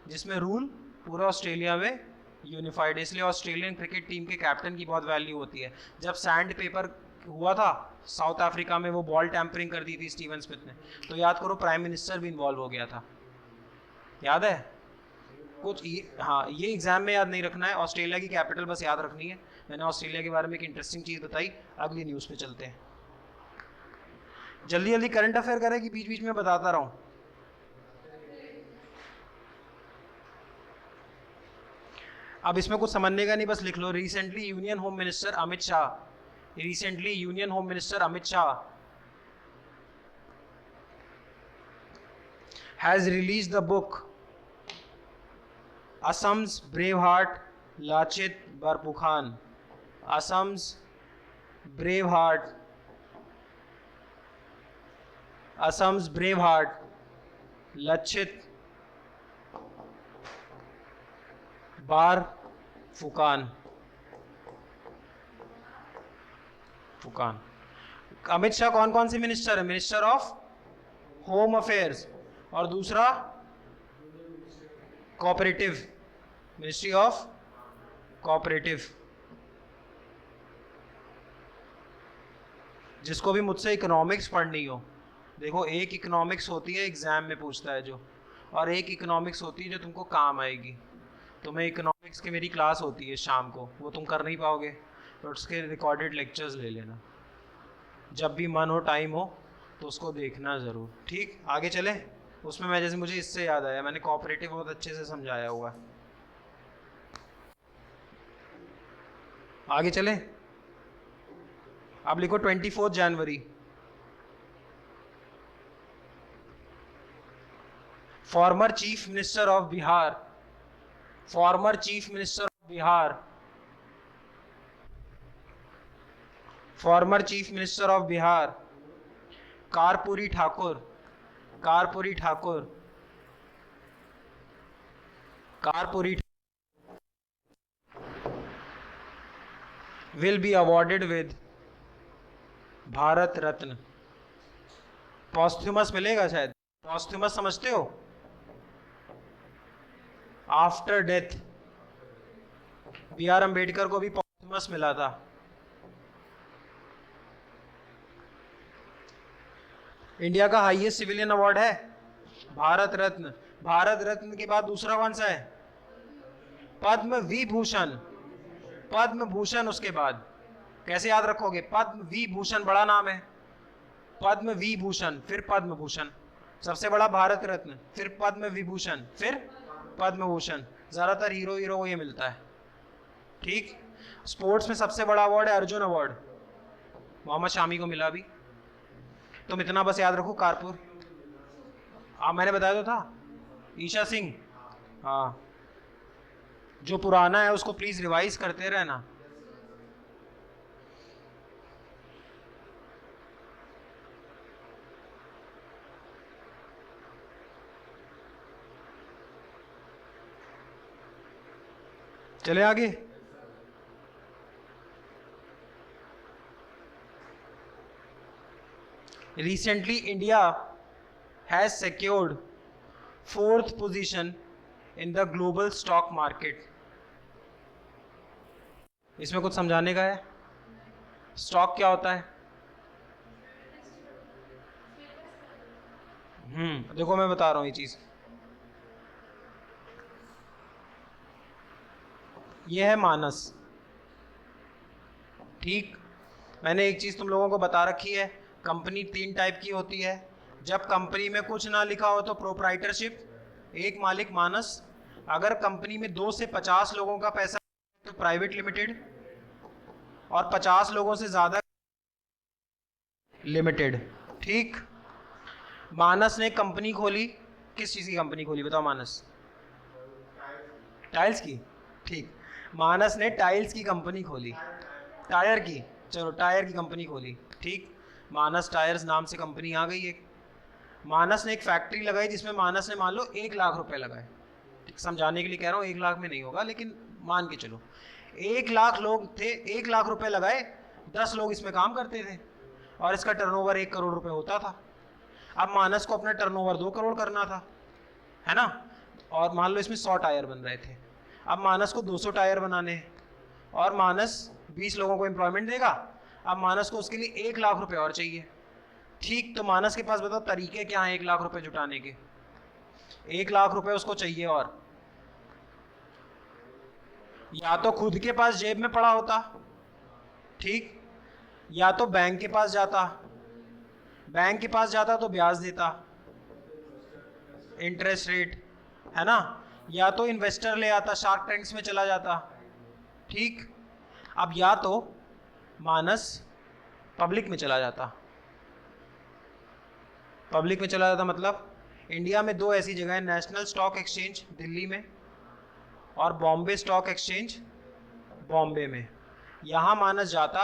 जिसमें रूल पूरा ऑस्ट्रेलिया में यूनिफाइड है। इसलिए ऑस्ट्रेलियन क्रिकेट टीम के कैप्टन की बहुत वैल्यू होती है। जब सैंड पेपर हुआ था साउथ अफ्रीका में, वो बॉल टैंपरिंग कर दी थी स्टीवन स्मिथ ने, तो याद करो प्राइम मिनिस्टर भी इन्वॉल्व हो गया था, याद है कुछ हाँ, ये एग्जाम में याद नहीं रखना है, ऑस्ट्रेलिया की कैपिटल बस याद रखनी है। मैंने ऑस्ट्रेलिया के बारे में एक इंटरेस्टिंग चीज़ बताई। अगली न्यूज़ पे चलते हैं। जल्दी जल्दी करंट अफेयर करें कि बीच बीच में बताता रहा हूँ। अब इसमें कुछ समझने का नहीं, बस लिख लो। Recently union home minister Amit Shah has release the book Assam's braveheart Lachit Borphukan. Assam's braveheart Lachit Borphukan. Amit Shah कौन कौन से मिनिस्टर है? मिनिस्टर ऑफ होम अफेयर्स और दूसरा कोऑपरेटिव, मिनिस्ट्री ऑफ कोऑपरेटिव। जिसको भी मुझसे इकोनॉमिक्स पढ़नी हो, देखो एक इकोनॉमिक्स होती है एग्जाम में पूछता है जो, और एक इकोनॉमिक्स होती है जो तुमको काम आएगी। तुम्हें इकोनॉमिक्स की मेरी क्लास होती है शाम को, वो तुम कर नहीं पाओगे तो उसके रिकॉर्डेड लेक्चर्स ले लेना, जब भी मन हो टाइम हो तो उसको देखना ज़रूर। ठीक, आगे चले। उसमें मैं जैसे मुझे इससे याद आया, मैंने कोऑपरेटिव बहुत अच्छे से समझाया हुआ है। आगे चले। अब लिखो 24 जनवरी। Former chief minister of Bihar Karpoori Thakur will be awarded with Bharat Ratna. Posthumous मिलेगा शायद। पॉस्थ्यूमस समझते हो? After death. बी.आर. अम्बेडकर को भी पॉस्थ्यूमस मिला था। इंडिया का हाईएस्ट सिविलियन अवार्ड है भारत रत्न। भारत रत्न के बाद दूसरा कौन सा है? पद्म विभूषण। उसके बाद कैसे याद रखोगे? पद्म विभूषण बड़ा नाम है, पद्म विभूषण फिर पद्म भूषण। सबसे बड़ा भारत रत्न, फिर पद्म विभूषण, फिर पद्म भूषण। ज्यादातर हीरो को ये मिलता है। ठीक। स्पोर्ट्स में सबसे बड़ा अवार्ड है अर्जुन अवार्ड, मोहम्मद शामी को मिला भी। तुम इतना बस याद रखो कर्पूर। मैंने बताया तो था ईशा सिंह। हाँ, जो पुराना है उसको प्लीज रिवाइज करते रहना। चले आगे। Recently, India has secured 4th position in the global stock market. इसमें कुछ समझाने का है? स्टॉक क्या होता है? देखो मैं बता रहा हूँ ये चीज। ये है मानस। ठीक। मैंने एक चीज तुम लोगों को बता रखी है, कंपनी 3 टाइप की होती है। जब कंपनी में कुछ ना लिखा हो तो प्रोप्राइटरशिप, एक मालिक मानस। अगर कंपनी में 2 से 50 लोगों का पैसा तो प्राइवेट लिमिटेड, और 50 लोगों से ज्यादा लिमिटेड। ठीक। मानस ने कंपनी खोली। किस चीज की कंपनी खोली बताओ? मानस टाइल्स की। ठीक, मानस ने टाइल्स की कंपनी खोली, टायर की, चलो टायर की कंपनी खोली, ठीक, मानस टायर्स नाम से कंपनी आ गई एक। मानस ने एक फैक्ट्री लगाई जिसमें मानस ने मान लो 1 लाख रुपए लगाए, ठीक, समझाने के लिए कह रहा हूँ 1 लाख में नहीं होगा लेकिन मान के चलो 1 लाख लोग थे, 1 लाख रुपए लगाए, 10 लोग इसमें काम करते थे और इसका टर्नओवर 1 करोड़ रुपए होता था। अब मानस को अपना टर्नओवर 2 करोड़ करना था, है ना, और मान लो इसमें 100 टायर बन रहे थे। अब मानस को 200 टायर बनाने हैं और मानस 20 लोगों को एम्प्लॉयमेंट देगा। अब मानस को उसके लिए 1 लाख रुपए और चाहिए, ठीक, तो मानस के पास बताओ तरीके क्या हैं 1 लाख रुपए जुटाने के। 1 लाख रुपए उसको चाहिए और या तो खुद के पास जेब में पड़ा होता, ठीक, या तो बैंक के पास जाता, बैंक के पास जाता तो ब्याज देता, इंटरेस्ट रेट, है ना, या तो इन्वेस्टर ले आता, शार्क टैंक्स में चला जाता, ठीक। अब या तो मानस पब्लिक में चला जाता, पब्लिक में चला जाता मतलब इंडिया में 2 ऐसी जगह है, नेशनल स्टॉक एक्सचेंज दिल्ली में और बॉम्बे स्टॉक एक्सचेंज बॉम्बे में। यहाँ मानस जाता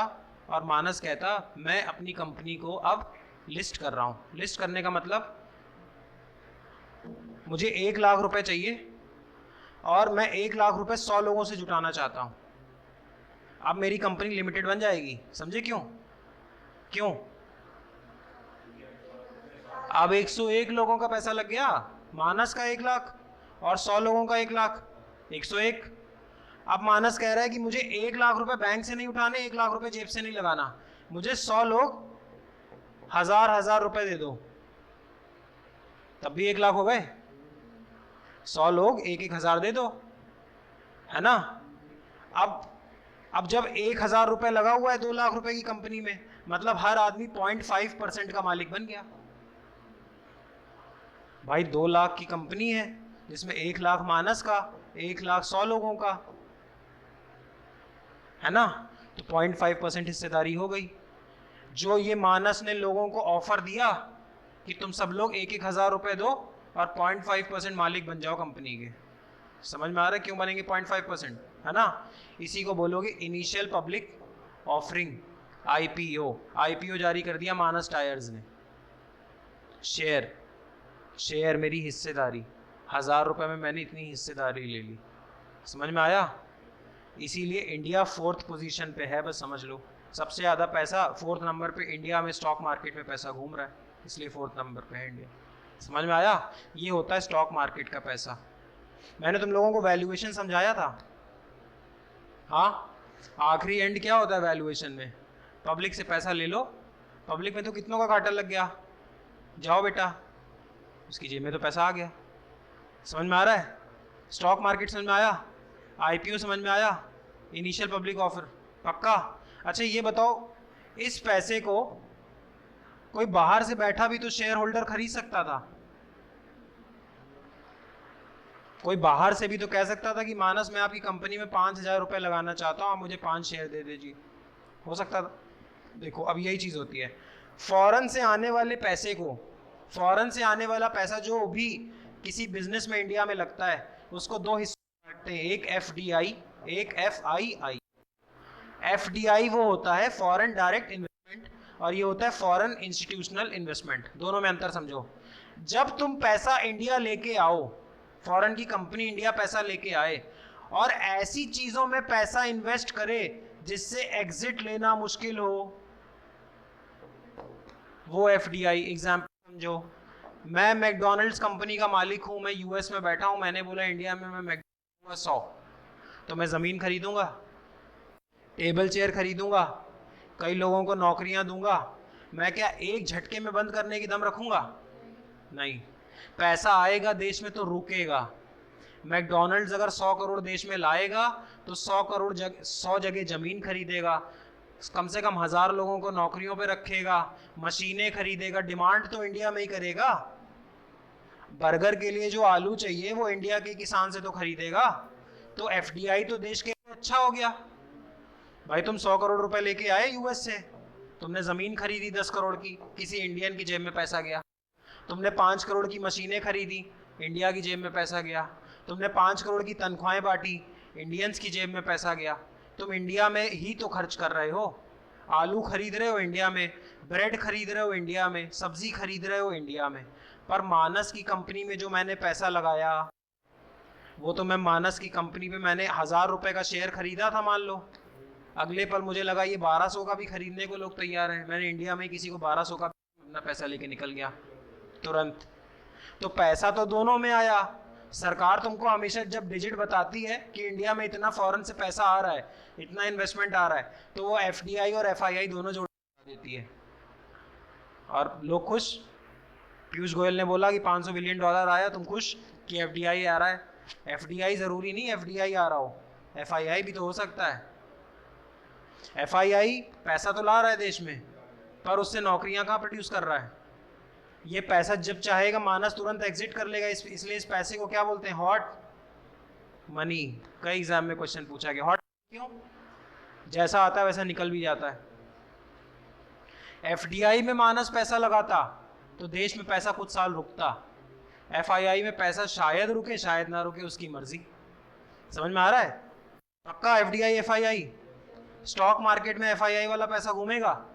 और मानस कहता मैं अपनी कंपनी को अब लिस्ट कर रहा हूँ। लिस्ट करने का मतलब मुझे 1 लाख रुपए चाहिए और मैं 1 लाख रुपए 100 लोगों से जुटाना चाहता हूँ। अब मेरी कंपनी लिमिटेड बन जाएगी, समझे क्यों? क्यों? अब 101 लोगों का पैसा लग गया, मानस का 1 लाख और 100 लोगों का 1 लाख, 101। अब मानस कह रहा है कि मुझे 1 लाख रुपए बैंक से नहीं उठाने, 1 लाख रुपए जेब से नहीं लगाना, मुझे 100 लोग 1000 रुपए दे दो, तब भी 1 लाख हो गए। 100 लोग 1,000 दे दो, है ना। अब जब 1,000 रुपए लगा हुआ है 2 लाख रुपए की कंपनी में, मतलब हर आदमी 0.5% का मालिक बन गया। भाई 2 लाख की कंपनी है जिसमें 1 लाख मानस का, 1 लाख 100 लोगों का, है ना, तो 0.5% हिस्सेदारी हो गई। जो ये मानस ने लोगों को ऑफर दिया कि तुम सब लोग 1,000 रुपए दो और 0.5% मालिक बन जाओ कंपनी के, समझ में आ रहा है क्यों बनेंगे 0.5%, है ना। इसी को बोलोगे initial public offering, IPO. IPO जारी कर दिया मानस टायर्स ने, शेयर मेरी हिस्सेदारी, 1000 रुपए में मैंने इतनी हिस्सेदारी ले ली, समझ में आया। इसीलिए इंडिया 4th पोजीशन पे है, बस समझ लो। सबसे ज़्यादा पैसा 4th नंबर पे इंडिया में स्टॉक मार्केट में पैसा घूम रहा है, इसलिए 4th नंबर पे है इंडिया, समझ में आया। ये होता है स्टॉक मार्केट का पैसा। मैंने तुम लोगों को वैल्यूएशन समझाया था, हाँ, आखिरी एंड क्या होता है वैल्यूएशन में? पब्लिक से पैसा ले लो, पब्लिक में तो कितनों का घाटा लग गया, जाओ बेटा, उसकी जेब में तो पैसा आ गया, समझ में आ रहा है। स्टॉक मार्केट समझ में आया, आईपीओ समझ में आया, इनिशियल पब्लिक ऑफर पक्का। अच्छा ये बताओ, इस पैसे को कोई बाहर से बैठा भी तो शेयर होल्डर खरीद सकता था, कोई बाहर से भी तो कह सकता था कि मानस मैं आपकी कंपनी में 5,000 रुपए लगाना चाहता हूँ, आप मुझे 5 शेयर दे दीजिए, हो सकता था। देखो अब यही चीज़ होती है, फॉरेन से आने वाले पैसे को, फॉरेन से आने वाला पैसा जो भी किसी बिजनेस में इंडिया में लगता है उसको 2 हिस्सों में बांटते हैं, एक एफडीआई, एक एफआईआई। एफडीआई वो होता है फॉरेन डायरेक्ट इन्वेस्टमेंट और ये होता है फॉरेन इंस्टीट्यूशनल इन्वेस्टमेंट, दोनों में अंतर समझो। जब तुम पैसा इंडिया लेके आओ, फॉरेन की कंपनी इंडिया पैसा लेके आए और ऐसी चीजों में पैसा इन्वेस्ट करे जिससे एग्जिट लेना मुश्किल हो, वो एफडीआई। एग्जांपल समझो, मैं मैकडॉनल्ड्स कंपनी का मालिक हूं, मैं यूएस में बैठा हूं, मैंने बोला इंडिया में मैं मैकडॉनल्ड्स 100, तो मैं ज़मीन खरीदूंगा, टेबल चेयर खरीदूंगा, कई लोगों को नौकरियां दूंगा, मैं क्या एक झटके में बंद करने की दम रखूंगा? नहीं, पैसा आएगा देश में तो रुकेगा। मैकडॉनल्ड्स अगर 100 करोड़ देश में लाएगा तो 100 जगह ज़मीन खरीदेगा, कम से कम 1000 लोगों को नौकरियों पे रखेगा, मशीनें खरीदेगा, डिमांड तो इंडिया में ही करेगा। बर्गर के लिए जो आलू चाहिए वो इंडिया के किसान से तो खरीदेगा, तो एफडीआई तो देश के लिए अच्छा हो गया। भाई तुम 100 करोड़ रुपए लेके आए यूएस से, तुमने ज़मीन खरीदी 10 करोड़ की, किसी इंडियन की जेब में पैसा गया। तुमने 5 करोड़ की मशीनें खरीदी, इंडिया की जेब में पैसा गया। तुमने 5 करोड़ की तनख्वाहें बांटी, इंडियंस की जेब में पैसा गया। तुम इंडिया में ही तो खर्च कर रहे हो, आलू खरीद रहे हो इंडिया में, ब्रेड खरीद रहे हो इंडिया में, सब्जी खरीद रहे हो इंडिया में। पर मानस की कंपनी में जो मैंने पैसा लगाया, वो तो मैं मानस की कंपनी पे मैंने 1000 रुपए का शेयर खरीदा था मान लो, अगले पल मुझे लगा ये 1200 का भी खरीदने को लोग तैयार हैं, मैंने इंडिया में किसी को 1200 का अपना पैसा लेके निकल गया तुरंत। तो पैसा तो दोनों में आया। सरकार तुमको हमेशा जब डिजिट बताती है कि इंडिया में इतना फॉरेन से पैसा आ रहा है, इतना इन्वेस्टमेंट आ रहा है, तो वो एफडीआई और एफआईआई दोनों जोड़ देती है और लोग खुश। पीयूष गोयल ने बोला कि $500 बिलियन आया, तुम खुश कि एफडीआई आ रहा है। एफडीआई जरूरी नहीं एफडीआई आ रहा हो, एफआईआई भी तो हो सकता है। एफआईआई पैसा तो ला रहा है देश में, पर उससे नौकरियां कहाँ प्रोड्यूस कर रहा है। ये पैसा जब चाहेगा मानस तुरंत एग्जिट कर लेगा, इसलिए इस पैसे को क्या बोलते हैं, हॉट मनी। कई एग्जाम में क्वेश्चन पूछा गया हॉट क्यों, जैसा आता है वैसा निकल भी जाता है। एफडीआई में मानस पैसा लगाता तो देश में पैसा कुछ साल रुकता, एफआईआई में पैसा शायद रुके शायद ना रुके, उसकी मर्जी। समझ में आ रहा है? पक्का एफडीआई एफआईआई, स्टॉक मार्केट में एफआईआई वाला पैसा घूमेगा,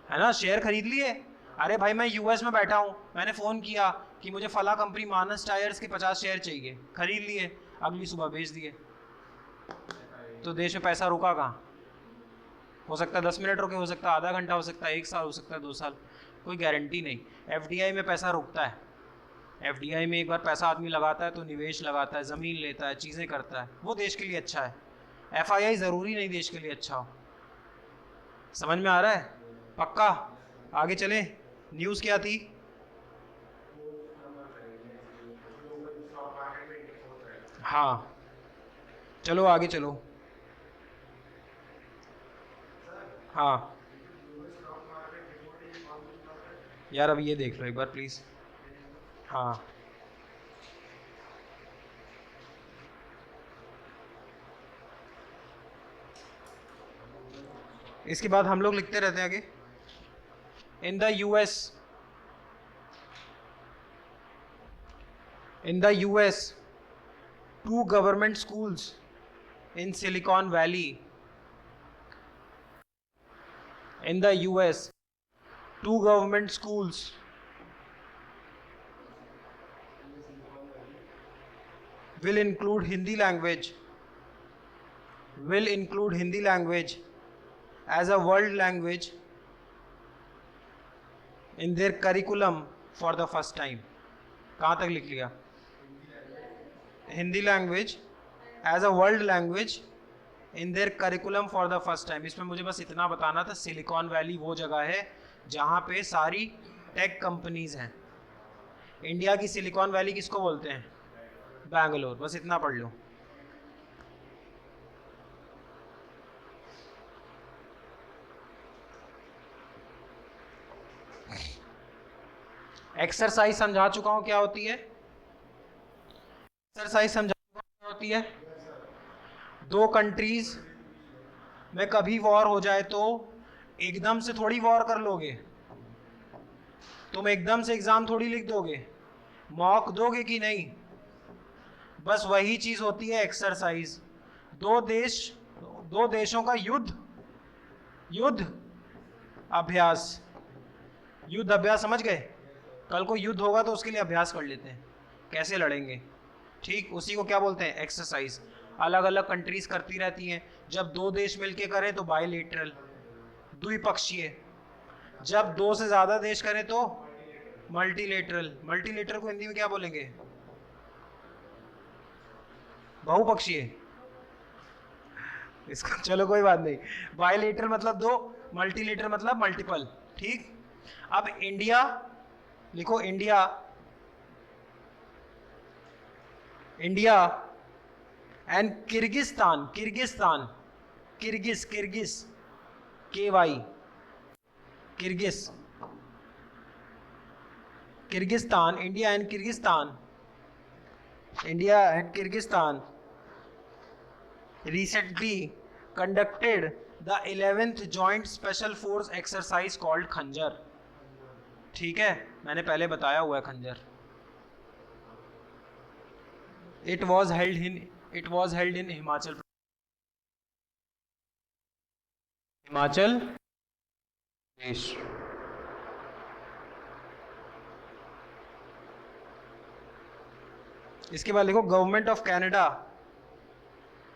है ना। शेयर खरीद लिए, अरे भाई मैं यूएस में बैठा हूँ, मैंने फ़ोन किया कि मुझे फला कंपनी मानस टायर्स के 50 शेयर चाहिए, खरीद लिए, अगली सुबह बेच दिए, तो देश में पैसा रुका कहाँ। हो सकता है 10 मिनट रुके, हो सकता है आधा घंटा, हो सकता है 1 साल, हो सकता है 2 साल, कोई गारंटी नहीं। एफडीआई में पैसा रुकता है। एफडीआई में एक बार पैसा आदमी लगाता है तो निवेश लगाता है, ज़मीन लेता है, चीज़ें करता है, वो देश के लिए अच्छा है। एफआईआई ज़रूरी नहीं देश के लिए अच्छा हो। समझ में आ रहा है? पक्का? आगे चले। न्यूज़ क्या थी? हाँ चलो आगे चलो। हाँ यार अब ये देख लो एक बार प्लीज़। हाँ इसके बाद हम लोग लिखते रहते हैं आगे। In the US 2 government schools in Silicon Valley. In the US 2 government schools will include Hindi language as a world language in their curriculum for the first time. कहाँ तक लिख लिया? Hindi language as a world language in their curriculum for the first time. इसमें मुझे बस इतना बताना था, सिलिकॉन वैली वो जगह है जहाँ पे सारी टेक कंपनीज हैं। इंडिया की सिलिकॉन वैली किसको बोलते हैं? बैंगलोर। बस इतना पढ़ लो। एक्सरसाइज समझा चुका हूं क्या होती है। एक्सरसाइज समझा चुका हूं क्या होती है। 2 कंट्रीज में कभी वॉर हो जाए तो एकदम से थोड़ी वॉर कर लोगे, तुम एकदम से एग्जाम थोड़ी लिख दोगे, मॉक दोगे कि नहीं। बस वही चीज होती है एक्सरसाइज। 2 देशों का युद्ध अभ्यास समझ गए। कल को युद्ध होगा तो उसके लिए अभ्यास कर लेते हैं कैसे लड़ेंगे, ठीक। उसी को क्या बोलते हैं? एक्सरसाइज। अलग अलग कंट्रीज करती रहती हैं। जब 2 देश मिलके करें तो बायलेटरल, द्विपक्षीय। जब 2 से ज्यादा देश करें तो मल्टीलेटरल। मल्टीलेटरल को हिंदी में क्या बोलेंगे? बहुपक्षीय। इसका चलो कोई बात नहीं। बायलेटरल मतलब 2, मल्टीलेटरल मतलब मल्टीपल, ठीक। अब इंडिया लिखो, India and Kyrgyzstan India and Kyrgyzstan recently conducted the 11th joint special force exercise called खंजर। ठीक है, मैंने पहले बताया हुआ है खंजर। It was held it was held in Himachal Pradesh. इसके बाद देखो government of Canada,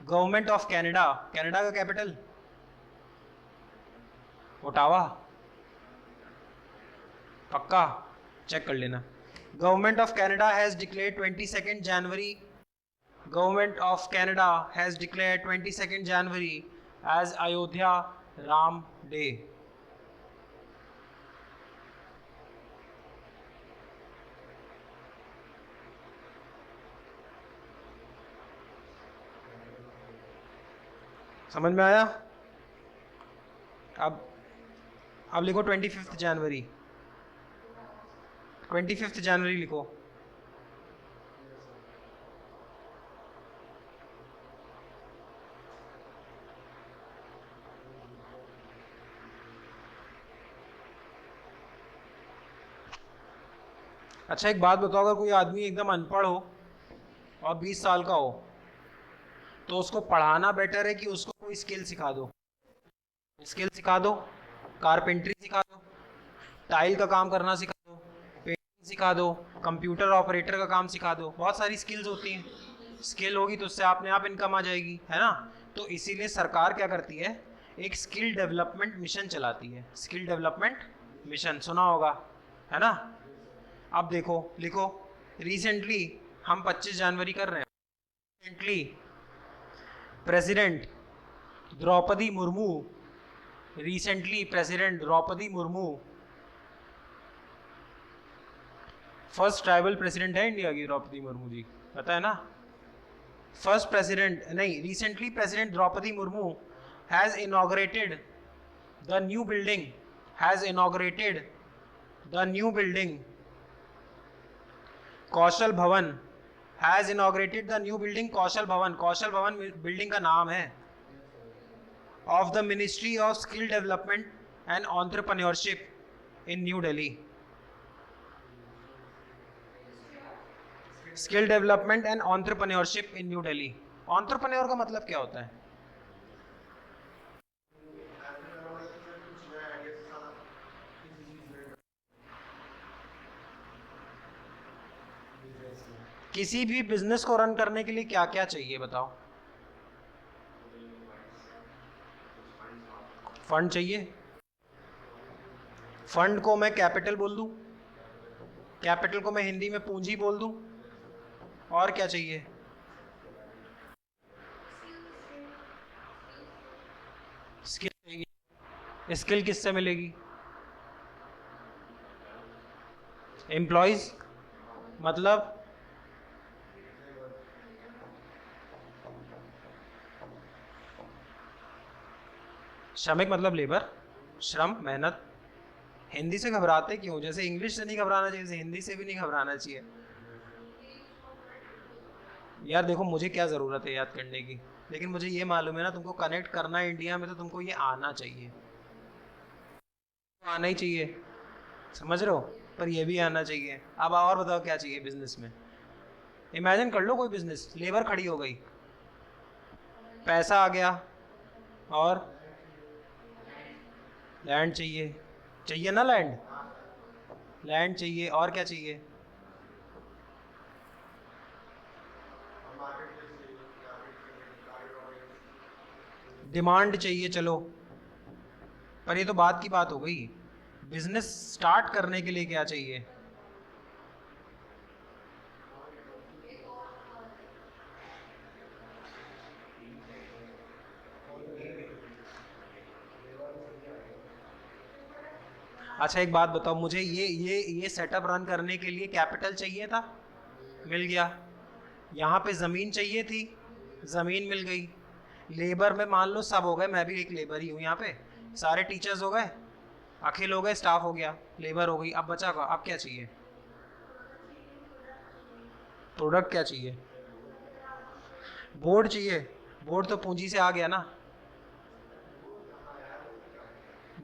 government of Canada, Canada का कैपिटल ओटावा, पक्का चेक कर लेना। Government of Canada has declared 22 January, government of Canada has declared 22 January as Ayodhya Ram Day. समझ में आया? अब लिखो 25 जनवरी, 25 जनवरी लिखो। अच्छा एक बात बताओ, अगर कोई आदमी एकदम अनपढ़ हो और 20 साल का हो तो उसको पढ़ाना बेटर है कि उसको कोई स्किल सिखा दो? स्किल सिखा दो, कारपेंटरी सिखा दो, टाइल का काम करना सिखा दो, पेंटिंग सिखा दो, कंप्यूटर ऑपरेटर का काम सिखा दो। बहुत सारी स्किल्स होती हैं, स्किल होगी तो उससे अपने आप इनकम आ जाएगी, है ना? तो इसीलिए सरकार क्या करती है, एक स्किल डेवलपमेंट मिशन चलाती है। स्किल डेवलपमेंट मिशन सुना होगा, है ना? अब देखो लिखो, रिसेंटली हम 25 जनवरी कर रहे हैं, recently president Draupadi Murmu, recently president Draupadi Murmu first tribal president है इंडिया की, द्रौपदी मुर्मू जी, पता है ना? फर्स्ट प्रेसिडेंट नहीं, recently president Draupadi Murmu has inaugurated the new building, has inaugurated the new building Kaushal Bhavan, has inaugurated the new building Kaushal Bhavan, Kaushal Bhavan building का नाम है, of the ministry of skill development and entrepreneurship in New Delhi. Skill development and entrepreneurship in New Delhi. Entrepreneur का मतलब क्या होता है? किसी भी बिजनेस को रन करने के लिए क्या क्या चाहिए बताओ? फंड चाहिए। फंड को मैं कैपिटल बोल दूं, कैपिटल को मैं हिंदी में पूंजी बोल दूं, और क्या चाहिए? स्किल चाहिए। स्किल किससे मिलेगी? एम्प्लॉयज मतलब श्रमिक, मतलब लेबर, श्रम, मेहनत। हिंदी से घबराते क्यों? जैसे इंग्लिश से नहीं घबराना चाहिए, जैसे हिंदी से भी नहीं घबराना चाहिए। यार देखो मुझे क्या ज़रूरत है याद करने की, लेकिन मुझे ये मालूम है ना, तुमको कनेक्ट करना है इंडिया में तो तुमको ये आना चाहिए, आना ही चाहिए, समझ रहे हो? पर ये भी आना चाहिए। अब और बताओ क्या चाहिए बिजनेस में? इमेजिन कर लो कोई बिजनेस, लेबर खड़ी हो गई, पैसा आ गया, और लैंड चाहिए, चाहिए ना लैंड? लैंड चाहिए, और क्या चाहिए? डिमांड चाहिए, चलो, पर ये तो बात की बात हो गई। बिजनेस स्टार्ट करने के लिए क्या चाहिए? अच्छा एक बात बताओ मुझे, ये सेटअप रन करने के लिए कैपिटल चाहिए था, मिल गया। यहाँ पे ज़मीन चाहिए थी, ज़मीन मिल गई। लेबर में मान लो सब हो गए, मैं भी एक लेबर ही हूँ यहाँ पे, सारे टीचर्स हो गए, अखिल हो गए, स्टाफ हो गया, लेबर हो गई, अब बचा का, अब क्या चाहिए? प्रोडक्ट क्या चाहिए? बोर्ड चाहिए। बोर्ड तो पूंजी से आ गया ना,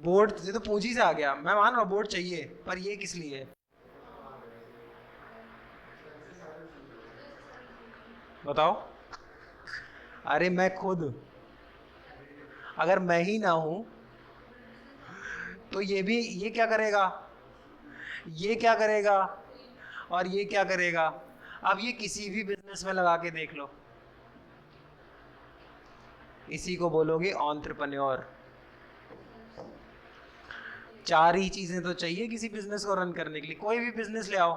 बोर्ड से तो पूंजी से आ गया, मैं मान रहा हूँ बोर्ड चाहिए, पर ये किस लिए है बताओ? अरे मैं खुद, अगर मैं ही ना हूं तो ये क्या करेगा, ये क्या करेगा, और ये क्या करेगा। अब ये किसी भी बिजनेस में लगा के देख लो, इसी को बोलोगे एंटरप्रेन्योर। चार ही चीजें तो चाहिए किसी बिजनेस को रन करने के लिए। कोई भी बिजनेस ले आओ,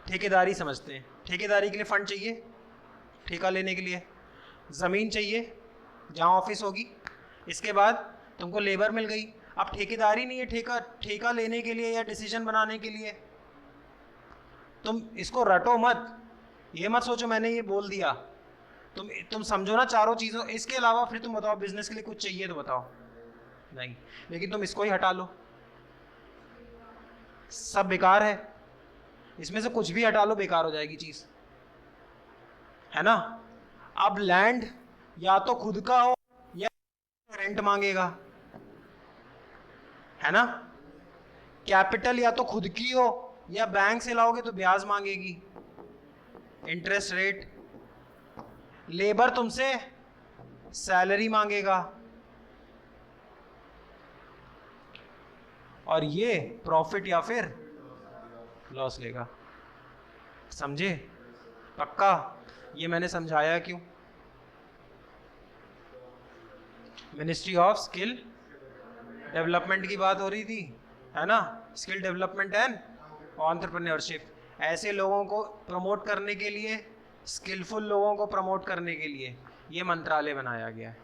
ठेकेदारी समझते हैं, ठेकेदारी के लिए फंड चाहिए, ठेका लेने के लिए ज़मीन चाहिए जहाँ ऑफिस होगी, इसके बाद तुमको लेबर मिल गई। अब ठेकेदारी नहीं है, ठेका ठेका लेने के लिए या डिसीजन बनाने के लिए। तुम इसको रटो मत, ये मत सोचो मैंने ये बोल दिया, तुम समझो ना चारों चीज़ों। इसके अलावा फिर तुम बताओ बिजनेस के लिए कुछ चाहिए तो बताओ, नहीं, लेकिन तुम इसको ही हटा लो, सब बेकार है। इसमें से कुछ भी हटा लो बेकार हो जाएगी चीज़, है ना। अब लैंड या तो खुद का हो या रेंट मांगेगा, है ना। कैपिटल या तो खुद की हो या बैंक से लाओगे तो ब्याज मांगेगी, इंटरेस्ट रेट। लेबर तुमसे सैलरी मांगेगा, और ये प्रॉफिट या फिर लॉस लेगा। समझे? पक्का? ये मैंने समझाया क्यों? मिनिस्ट्री ऑफ स्किल डेवलपमेंट की बात हो रही थी, है ना। स्किल डेवलपमेंट एंड एंटरप्रेन्योरशिप, ऐसे लोगों को प्रमोट करने के लिए, स्किलफुल लोगों को प्रमोट करने के लिए ये मंत्रालय बनाया गया है।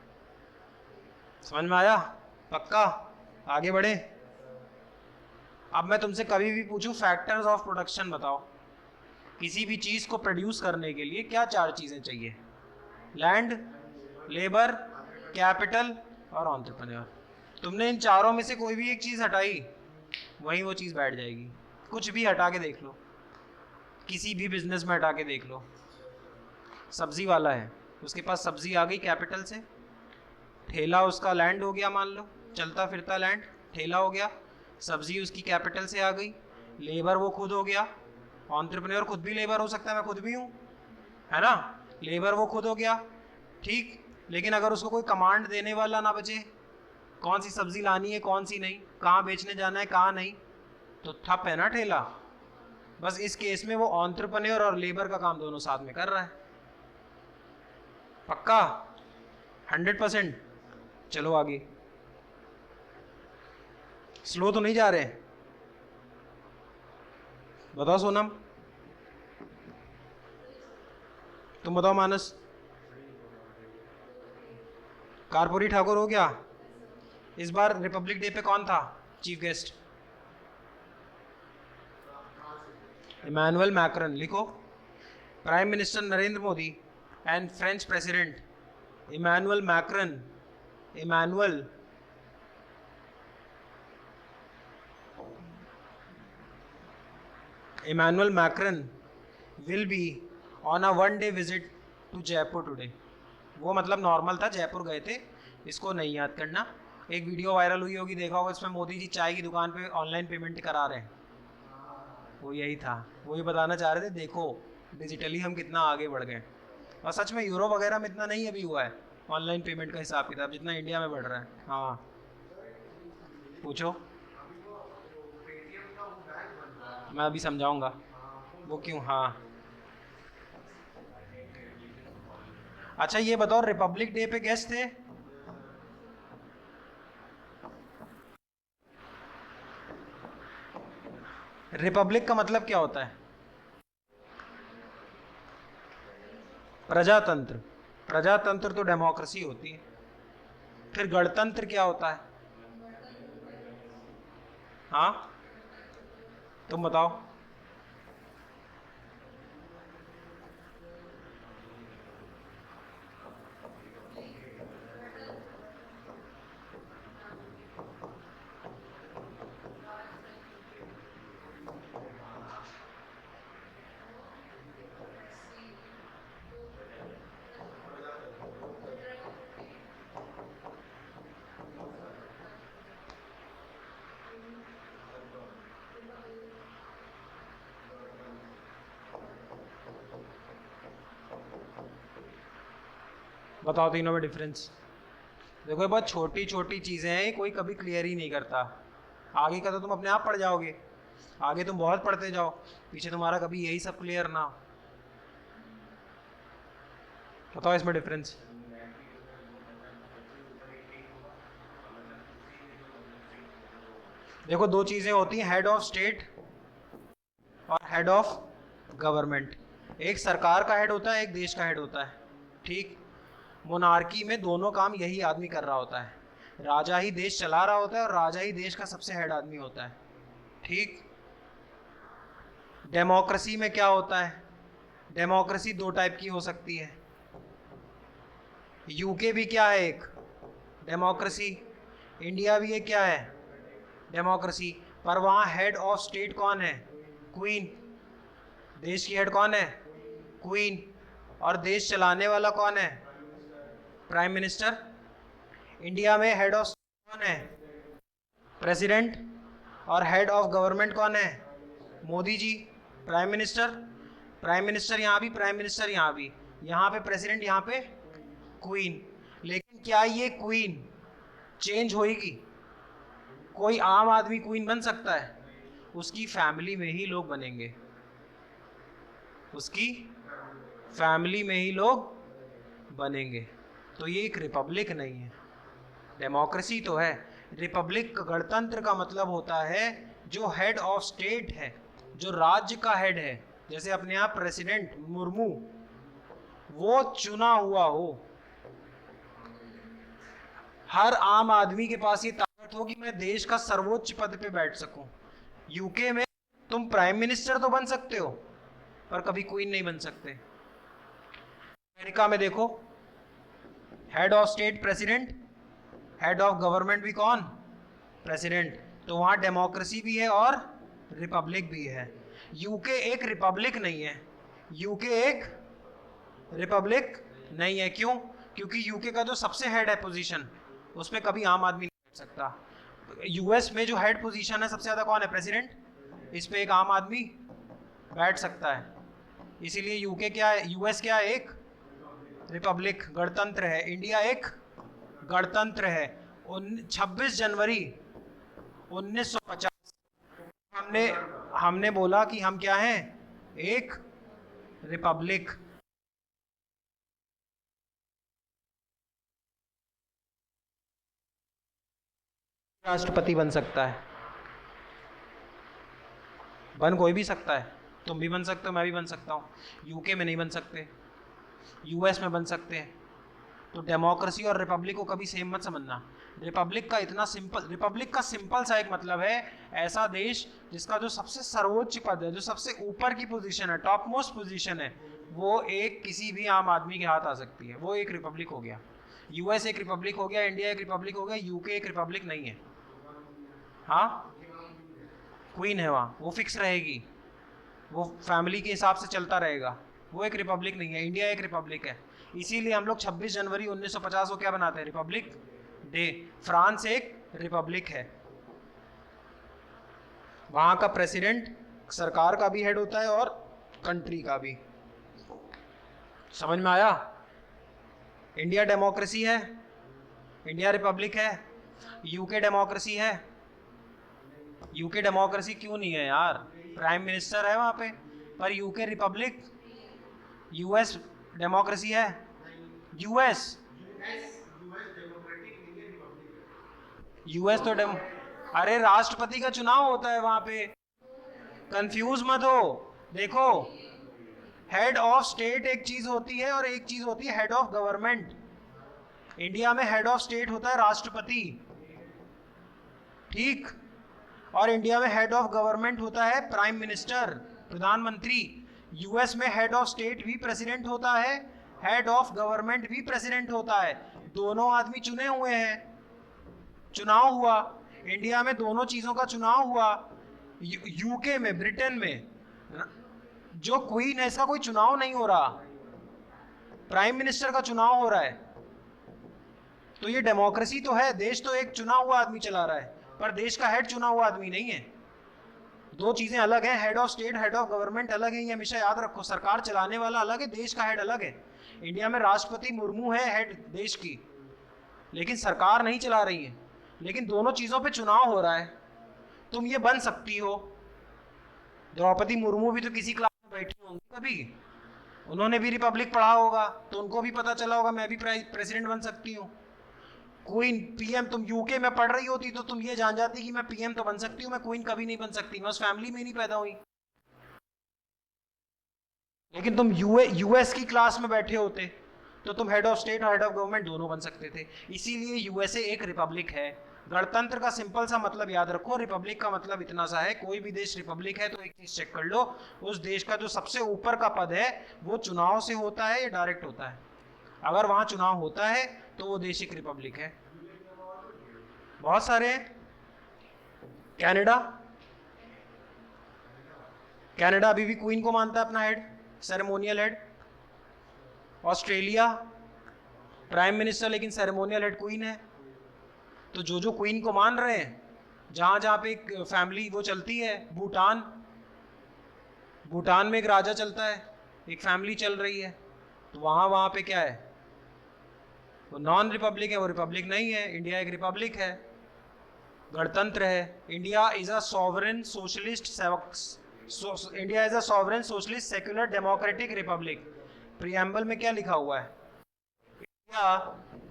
समझ में आया? पक्का? आगे बढ़े। अब मैं तुमसे कभी भी पूछूं फैक्टर्स ऑफ प्रोडक्शन बताओ, किसी भी चीज़ को प्रोड्यूस करने के लिए क्या चार चीज़ें चाहिए? लैंड, लेबर, कैपिटल और एंटरप्रेन्योर। तुमने इन चारों में से कोई भी एक चीज़ हटाई, वहीं वो चीज़ बैठ जाएगी। कुछ भी हटा के देख लो, किसी भी बिजनेस में हटा के देख लो। सब्जी वाला है, उसके पास सब्जी आ गई कैपिटल से, ठेला उसका लैंड हो गया, मान लो चलता फिरता लैंड, ठेला हो गया, सब्जी उसकी कैपिटल से आ गई, लेबर वो खुद हो गया। एंटरप्रेन्योर खुद भी लेबर हो सकता है, मैं खुद भी हूँ, है ना। लेबर वो खुद हो गया, ठीक। लेकिन अगर उसको कोई कमांड देने वाला ना बचे, कौन सी सब्जी लानी है कौन सी नहीं, कहाँ बेचने जाना है कहाँ नहीं, तो ठप है ना ठेला। बस इस केस में वो एंटरप्रेन्योर और लेबर का काम दोनों साथ में कर रहा है। पक्का? 100%? चलो आगे, स्लो तो नहीं जा रहे? बताओ सोनम, तुम बताओ मानस। कारपुरी ठाकुर हो गया। इस बार रिपब्लिक डे पे कौन था चीफ गेस्ट? Emmanuel Macron. लिखो, prime minister Narendra Modi and French president Emmanuel Macron, Emmanuel Macron will be on a 1-day visit to Jaipur today. वो मतलब नॉर्मल था, जयपुर गए थे, इसको नहीं याद करना। एक वीडियो वायरल हुई होगी, देखा होगा, इसमें मोदी जी चाय की दुकान पे ऑनलाइन पेमेंट करा रहे हैं, वो यही था। वो ये बताना चाह रहे थे, देखो डिजिटली हम कितना आगे बढ़ गए। और सच में यूरोप वगैरह में इतना नहीं अभी हुआ है ऑनलाइन पेमेंट का हिसाब किताब जितना इंडिया में बढ़ रहा है। हाँ पूछो, मैं अभी समझाऊंगा वो क्यों। हाँ अच्छा ये बताओ, रिपब्लिक डे पे गेस्ट थे? रिपब्लिक का मतलब क्या होता है? प्रजातंत्र। प्रजातंत्र तो डेमोक्रेसी होती है। फिर गणतंत्र क्या होता है? हाँ तुम बताओ। बताओ तीनों में डिफरेंस। देखो ये बहुत छोटी छोटी चीज़ें हैं, कोई कभी क्लियर ही नहीं करता। आगे का तो तुम अपने आप पढ़ जाओगे, आगे तुम बहुत पढ़ते जाओ, पीछे तुम्हारा कभी यही सब क्लियर ना हो। बताओ इसमें डिफरेंस। देखो दो चीज़ें होती हैं, हेड ऑफ स्टेट और हेड ऑफ गवर्नमेंट। एक सरकार का हेड होता है, एक देश का हेड होता है, ठीक। मोनार्की में दोनों काम यही आदमी कर रहा होता है, राजा ही देश चला रहा होता है और राजा ही देश का सबसे हेड आदमी होता है, ठीक। डेमोक्रेसी में क्या होता है, डेमोक्रेसी दो टाइप की हो सकती है। यूके भी क्या है, एक डेमोक्रेसी, इंडिया भी एक क्या है, डेमोक्रेसी। पर वहाँ हेड ऑफ स्टेट कौन है, क्वीन। देश की हेड कौन है, क्वीन। और देश चलाने वाला कौन है, प्राइम मिनिस्टर। इंडिया में हेड ऑफ स्टेट कौन है, प्रेसिडेंट। और हेड ऑफ गवर्नमेंट कौन है, Modi ji, prime minister. Prime minister यहाँ भी, प्राइम मिनिस्टर यहाँ भी, यहाँ पे प्रेसिडेंट, यहाँ पे क्वीन। लेकिन क्या ये क्वीन चेंज होएगी? कोई आम आदमी क्वीन बन सकता है? उसकी फैमिली में ही लोग बनेंगे, उसकी फैमिली में ही लोग बनेंगे। तो ये एक रिपब्लिक नहीं है, डेमोक्रेसी तो है। रिपब्लिक गणतंत्र का मतलब होता है जो हेड ऑफ स्टेट है, जो राज्य का हेड है, जैसे अपने यहाँ प्रेसिडेंट मुर्मू, वो चुना हुआ हो। हर आम आदमी के पास ये ताकत हो कि मैं देश का सर्वोच्च पद पे बैठ सकूं। यूके में तुम प्राइम मिनिस्टर तो बन सकते हो, पर कभी क्वीन नहीं बन सकते। अमेरिका में देखो, head of state president, head of government भी कौन, प्रेसिडेंट। तो वहाँ डेमोक्रेसी भी है और रिपब्लिक भी है। यूके एक रिपब्लिक नहीं है, यूके एक रिपब्लिक नहीं है। क्यों? क्योंकि यूके का जो सबसे हेड है पोजीशन, उस पर कभी आम आदमी नहीं बैठ सकता। यूएस में जो हेड पोजीशन है सबसे ज़्यादा कौन है, प्रेसिडेंट। इस पे एक आम आदमी बैठ सकता है। इसीलिए यूके क्या है, यूएस क्या है, एक रिपब्लिक, गणतंत्र है। इंडिया एक गणतंत्र है। 26 जनवरी 1950 हमने बोला कि हम क्या हैं, एक रिपब्लिक। राष्ट्रपति बन सकता है, बन कोई भी सकता है, तुम भी बन सकते हो, मैं भी बन सकता हूँ। यूके में नहीं बन सकते, यूएस में बन सकते हैं। तो डेमोक्रेसी और रिपब्लिक को कभी सेम मत समझना। रिपब्लिक का इतना सिंपल, रिपब्लिक का सिंपल सा एक मतलब है ऐसा देश जिसका जो सबसे सर्वोच्च पद है, जो सबसे ऊपर की पोजीशन है, टॉप मोस्ट पोजीशन है, वो एक किसी भी आम आदमी के हाथ आ सकती है, वो एक रिपब्लिक हो गया। यूएस एक रिपब्लिक हो गया, इंडिया एक रिपब्लिक हो गया, यूके एक रिपब्लिक नहीं है। हाँ, क्वीन है वहाँ, वो फिक्स रहेगी, वो फैमिली के हिसाब से चलता रहेगा, वो एक रिपब्लिक नहीं है। इंडिया एक रिपब्लिक है। इसीलिए हम लोग 26 जनवरी 1950 को क्या बनाते हैं, रिपब्लिक डे। फ्रांस एक रिपब्लिक है, वहाँ का प्रेसिडेंट सरकार का भी हेड होता है और कंट्री का भी। समझ में आया? इंडिया डेमोक्रेसी है, इंडिया रिपब्लिक है। यूके डेमोक्रेसी है, यूके डेमोक्रेसी क्यों नहीं है यार, प्राइम मिनिस्टर है वहाँ पे। पर यूके रिपब्लिक। यूएस डेमोक्रेसी है, यूएस यूएस तो अरे राष्ट्रपति का चुनाव होता है वहाँ पे, कंफ्यूज मत हो। देखो, हेड ऑफ स्टेट एक चीज होती है और एक चीज होती है हेड ऑफ गवर्नमेंट। इंडिया में हेड ऑफ स्टेट होता है राष्ट्रपति, ठीक, और इंडिया में हेड ऑफ गवर्नमेंट होता है प्राइम मिनिस्टर, प्रधानमंत्री। यूएस में हेड ऑफ स्टेट भी प्रेसिडेंट होता है, हेड ऑफ गवर्नमेंट भी प्रेसिडेंट होता है। दोनों आदमी चुने हुए हैं, चुनाव हुआ। इंडिया में दोनों चीजों का चुनाव हुआ। यूके में, ब्रिटेन में जो क्वीन है, इसका कोई चुनाव नहीं हो रहा, प्राइम मिनिस्टर का चुनाव हो रहा है। तो ये डेमोक्रेसी तो है, देश तो एक चुना हुआ आदमी चला रहा है, पर देश का हेड चुना हुआ आदमी नहीं है। दो चीजें अलग हैं, head of state head of government अलग है, ये हमेशा याद रखो। सरकार चलाने वाला अलग है, देश का हेड अलग है। इंडिया में राष्ट्रपति मुर्मू है हेड देश की, लेकिन सरकार नहीं चला रही है। लेकिन दोनों चीजों पे चुनाव हो रहा है, तुम ये बन सकती हो। द्रौपदी मुर्मू भी तो किसी क्लास में बैठी होंगी कभी, उन्होंने भी रिपब्लिक पढ़ा होगा, तो उनको भी पता चला होगा मैं भी प्रेसिडेंट बन सकती हूँ। क्वीन पीएम, तुम यूके में पढ़ रही होती तो तुम ये जान जाती कि मैं पीएम तो बन सकती हूँ, मैं क्वीन कभी नहीं बन सकती, मैं उस फैमिली में नहीं पैदा हुई। लेकिन तुम यूएस की क्लास में बैठे होते तो तुम हेड ऑफ स्टेट और हेड ऑफ गवर्नमेंट दोनों बन सकते थे। इसीलिए यूएसए एक रिपब्लिक है। गणतंत्र का सिंपल सा मतलब याद रखो, रिपब्लिक का मतलब इतना सा है, कोई भी देश रिपब्लिक है तो एक चीज चेक कर लो, उस देश का जो सबसे ऊपर का पद है वो चुनाव से होता है या डायरेक्ट होता है। अगर वहां चुनाव होता है तो वो देश एक रिपब्लिक है। बहुत सारे हैं। कनाडा, कनाडा अभी भी क्वीन को मानता है अपना head, ceremonial head. Australia prime minister लेकिन सेरेमोनियल हेड क्वीन है। तो जो जो क्वीन को मान रहे हैं, जहां जहां पे एक फैमिली वो चलती है, भूटान, भूटान में एक राजा चलता है, एक फैमिली चल रही है, तो वहां वहां पे क्या है, वो नॉन रिपब्लिक है, वो रिपब्लिक नहीं है। इंडिया एक रिपब्लिक है, गणतंत्र है। India is a sovereign socialist, India is a sovereign socialist secular democratic Republic. Preamble में क्या लिखा हुआ है? India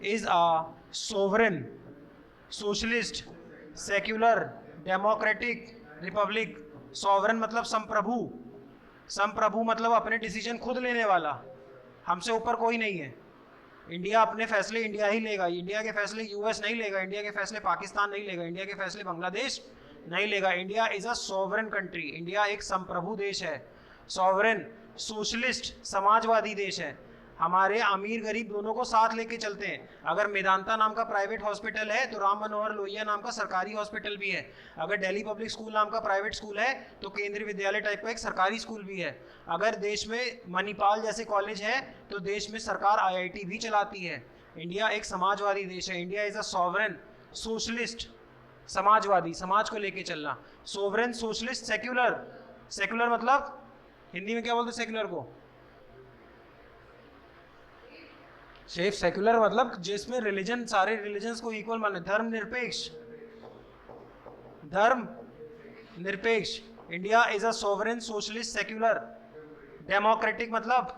is a sovereign socialist secular democratic Republic. Sovereign मतलब संप्रभु, संप्रभु मतलब अपने डिसीजन खुद लेने वाला, हमसे ऊपर कोई नहीं है। इंडिया अपने फैसले इंडिया ही लेगा, इंडिया के फैसले यूएस नहीं लेगा, इंडिया के फैसले पाकिस्तान नहीं लेगा, इंडिया के फैसले बांग्लादेश नहीं लेगा। India is a sovereign country, India एक संप्रभु देश है, सॉवरेन सोशलिस्ट समाजवादी देश है। हमारे अमीर गरीब दोनों को साथ लेके चलते हैं। अगर मेदांता नाम का प्राइवेट हॉस्पिटल है तो राम मनोहर लोहिया नाम का सरकारी हॉस्पिटल भी है। अगर दिल्ली पब्लिक स्कूल नाम का प्राइवेट स्कूल है तो केंद्रीय विद्यालय टाइप का एक सरकारी स्कूल भी है। अगर देश में मणिपाल जैसे कॉलेज है तो देश में सरकार आईआईटी भी चलाती है। इंडिया एक समाजवादी देश है। India is a sovereign socialist, Samajwadi, समाज को लेके चलना। सोवरेन सोशलिस्ट सेक्युलर, सेक्युलर मतलब हिंदी में क्या बोलते सेक्युलर को? सिर्फ सेक्युलर मतलब जिसमें रिलीजन, सारे रिलीजन्स को इक्वल माने, धर्म निरपेक्ष, धर्म निरपेक्ष। India is a sovereign socialist secular democratic मतलब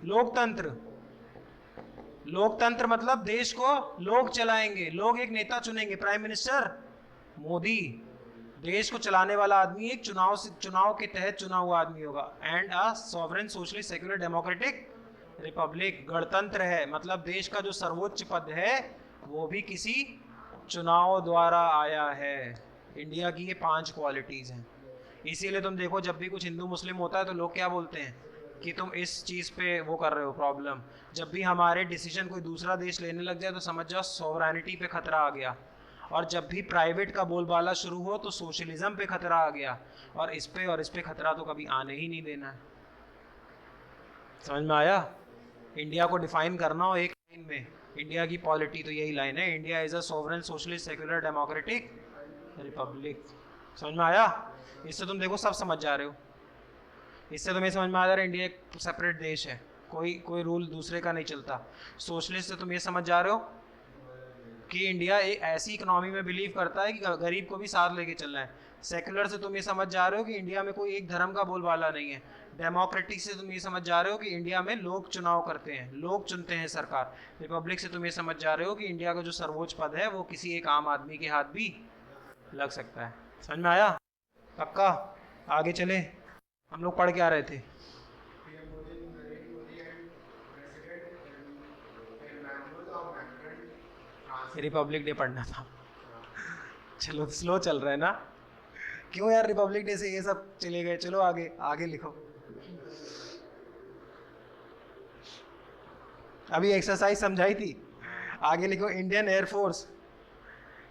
लोकतंत्र, लोकतंत्र मतलब देश को लोग चलाएंगे, लोग एक नेता चुनेंगे, प्राइम मिनिस्टर मोदी देश को चलाने वाला आदमी एक चुनाव के तहत चुना हुआ आदमी होगा। And a sovereign socialist secular democratic Republic, गणतंत्र है मतलब देश का जो सर्वोच्च पद है वो भी किसी चुनाव द्वारा आया है। इंडिया की ये 5 क्वालिटीज हैं। इसीलिए तुम देखो जब भी कुछ हिंदू मुस्लिम होता है तो लोग क्या बोलते हैं कि तुम इस चीज़ पे वो कर रहे हो प्रॉब्लम। जब भी हमारे डिसीजन कोई दूसरा देश लेने लग जाए तो समझ जाओ सॉवरेनिटी पे खतरा आ गया। और जब भी प्राइवेट का बोलबाला शुरू हो तो सोशलिज्म पे खतरा आ गया। और इस पे खतरा तो कभी आने ही नहीं देना है। समझ में आया? इंडिया को डिफाइन करना हो एक लाइन में, इंडिया की पॉलिटी तो यही लाइन है, India is a sovereign socialist secular democratic Republic. समझ में आया? इससे तुम देखो सब समझ जा रहे हो। इससे तुम्हें समझ में आ जा रहा है इंडिया एक सेपरेट देश है, कोई रूल दूसरे का नहीं चलता। सोशलिस्ट से तुम ये समझ जा रहे हो कि इंडिया एक ऐसी इकोनॉमी में बिलीव करता है कि गरीब को भी साथ लेके चलना है। सेक्युलर से तुम ये समझ जा रहे हो कि इंडिया में कोई एक धर्म का बोलबाला नहीं है। डेमोक्रेटिक से तुम ये समझ जा रहे हो कि इंडिया में लोग चुनाव करते हैं, लोग चुनते हैं सरकार। रिपब्लिक से तुम ये समझ जा रहे हो कि इंडिया का जो सर्वोच्च पद है वो किसी एक आम आदमी के हाथ भी लग सकता है। समझ में आया? पक्का? आगे चले, हम लोग पढ़ के आ रहे थे। रिपब्लिक डे पढ़ना था। चलो स्लो चल रहा है ना? क्यों यार रिपब्लिक डे से ये सब चले गए? चलो आगे आगे लिखो। अभी एक्सरसाइज समझाई थी, आगे लिखो। Indian air force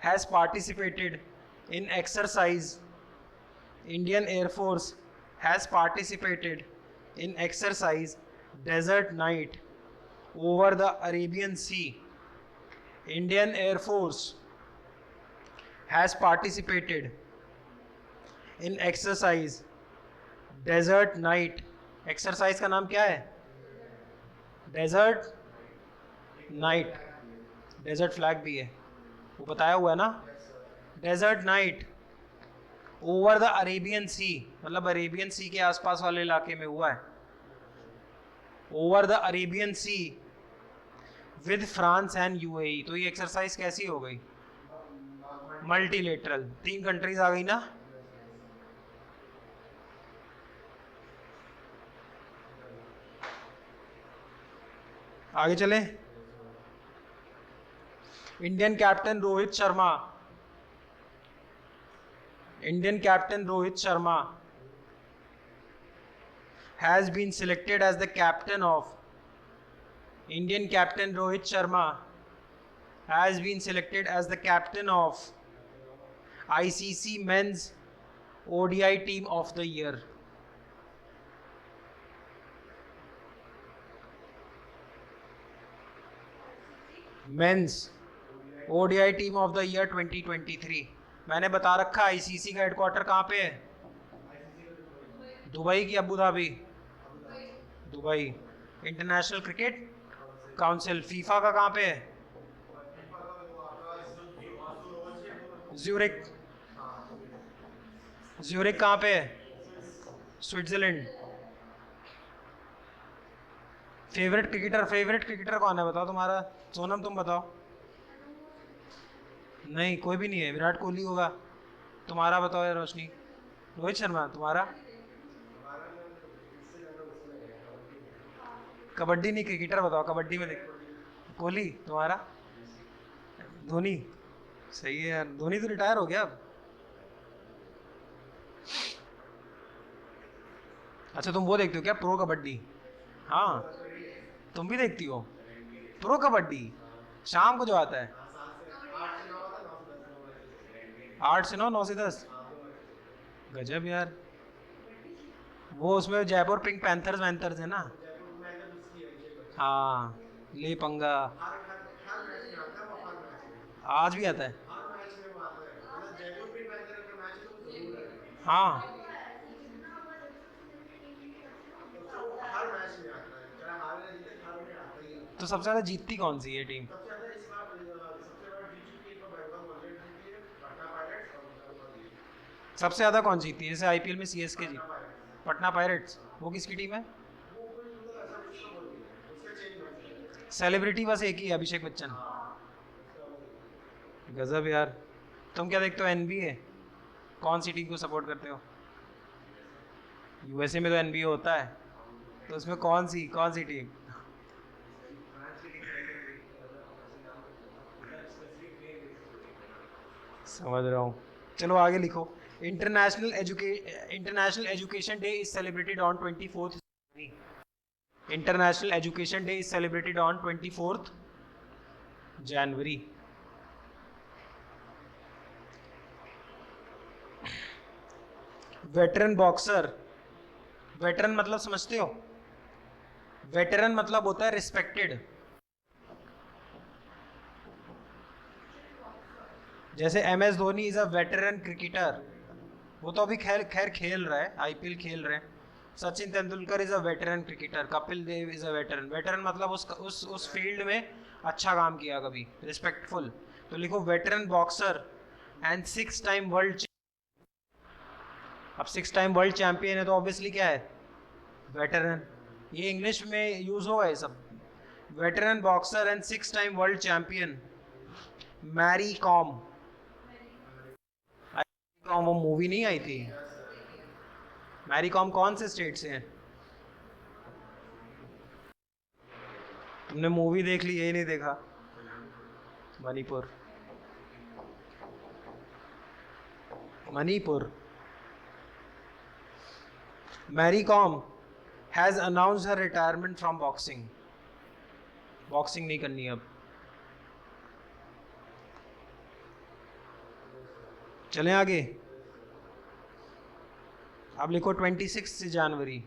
has participated in exercise, Indian air force has participated in exercise desert night over the Arabian sea. Indian Air Force has participated in exercise desert knight, exercise का नाम क्या है? डेजर्ट नाइट, डेजर्ट फ्लैग भी है, वो बताया हुआ है ना। Desert night over the Arabian Sea, मतलब अरेबियन सी के आसपास वाले इलाके में हुआ है। Over the Arabian sea with France and UAE. तो ये एक्सरसाइज कैसी हो गई? मल्टीलेटरल, 3 कंट्रीज आ गई ना। आगे चले। Indian captain Rohit Sharma, Indian captain Rohit Sharma has been selected as the captain of, Indian captain Rohit Sharma has been selected as the captain of ICC men's ODI team of the year. Men's ODI team of the year 2023। मैंने बता रखा आईसीसी का हेडक्वार्टर कहाँ पे है? दुबई की Abu Dhabi? Dubai. International cricket council FIFA का कहाँ पे है? ज्यूरिक। ज्यूरिक कहाँ पे है? स्विट्जरलैंड। फेवरेट क्रिकेटर कौन है बताओ तुम्हारा? सोनम तुम बताओ। नहीं कोई भी नहीं है, विराट कोहली होगा। तुम्हारा बताओ यार रोशनी। रोहित शर्मा। तुम्हारा? कबड्डी नहीं, क्रिकेटर बताओ, कबड्डी में देख। कोहली। तुम्हारा? धोनी। सही है यार, धोनी तो रिटायर हो गया अब। अच्छा तुम वो देखते हो क्या, प्रो कबड्डी? हाँ तुम भी देखती हो प्रो कबड्डी? शाम को जो आता है 8 से 9, 9 से 10। गजब यार। वो उसमें जयपुर पिंक पैंथर्स वैंथर्स है ना। हाँ ले पंगा। आज भी आता है। हाँ तो सबसे ज़्यादा जीतती कौन सी है टीम? सबसे ज़्यादा कौन जीतती है? जैसे आईपीएल में सीएसके जी। पटना पायरेट्स। वो किसकी टीम है? सेलिब्रिटी बस एक ही है, अभिषेक बच्चन। गजब यार। तुम क्या देखते हो? एनबीए? कौन सी टीम को सपोर्ट करते हो? यूएसए में तो एनबीए होता है, तो उसमें कौन सी टीम? समझ रहा हूँ। चलो आगे लिखो। International education day is celebrated on 24th January. International education day is celebrated on 24th January. Veteran boxer, veteran मतलब समझते हो? वेटरन मतलब होता है रिस्पेक्टेड। जैसे M S Dhoni is a veteran cricketer, वो तो अभी खैर खेल रहा है, आईपीएल खेल रहे हैं। Sachin Tendulkar is a veteran cricketer, Kapil Dev is a veteran. Veteran मतलब उस फील्ड में अच्छा काम किया, कभी रिस्पेक्टफुल। तो लिखो veteran boxer and 6 time world. अब 6 टाइम वर्ल्ड चैंपियन है तो ऑब्वियसली क्या है? वेटरन। ये इंग्लिश में यूज होगा ये सब। Veteran boxer and 6 time world champion Mary Kom. वो मूवी नहीं आई थी? मैरी कॉम कौन से स्टेट से है? तुमने मूवी देख ली, यही नहीं देखा? Manipur. Manipur. Mary Kom has announced her retirement from boxing. Boxing नहीं करनी अब। चलें आगे। अब लिखो 26 जनवरी।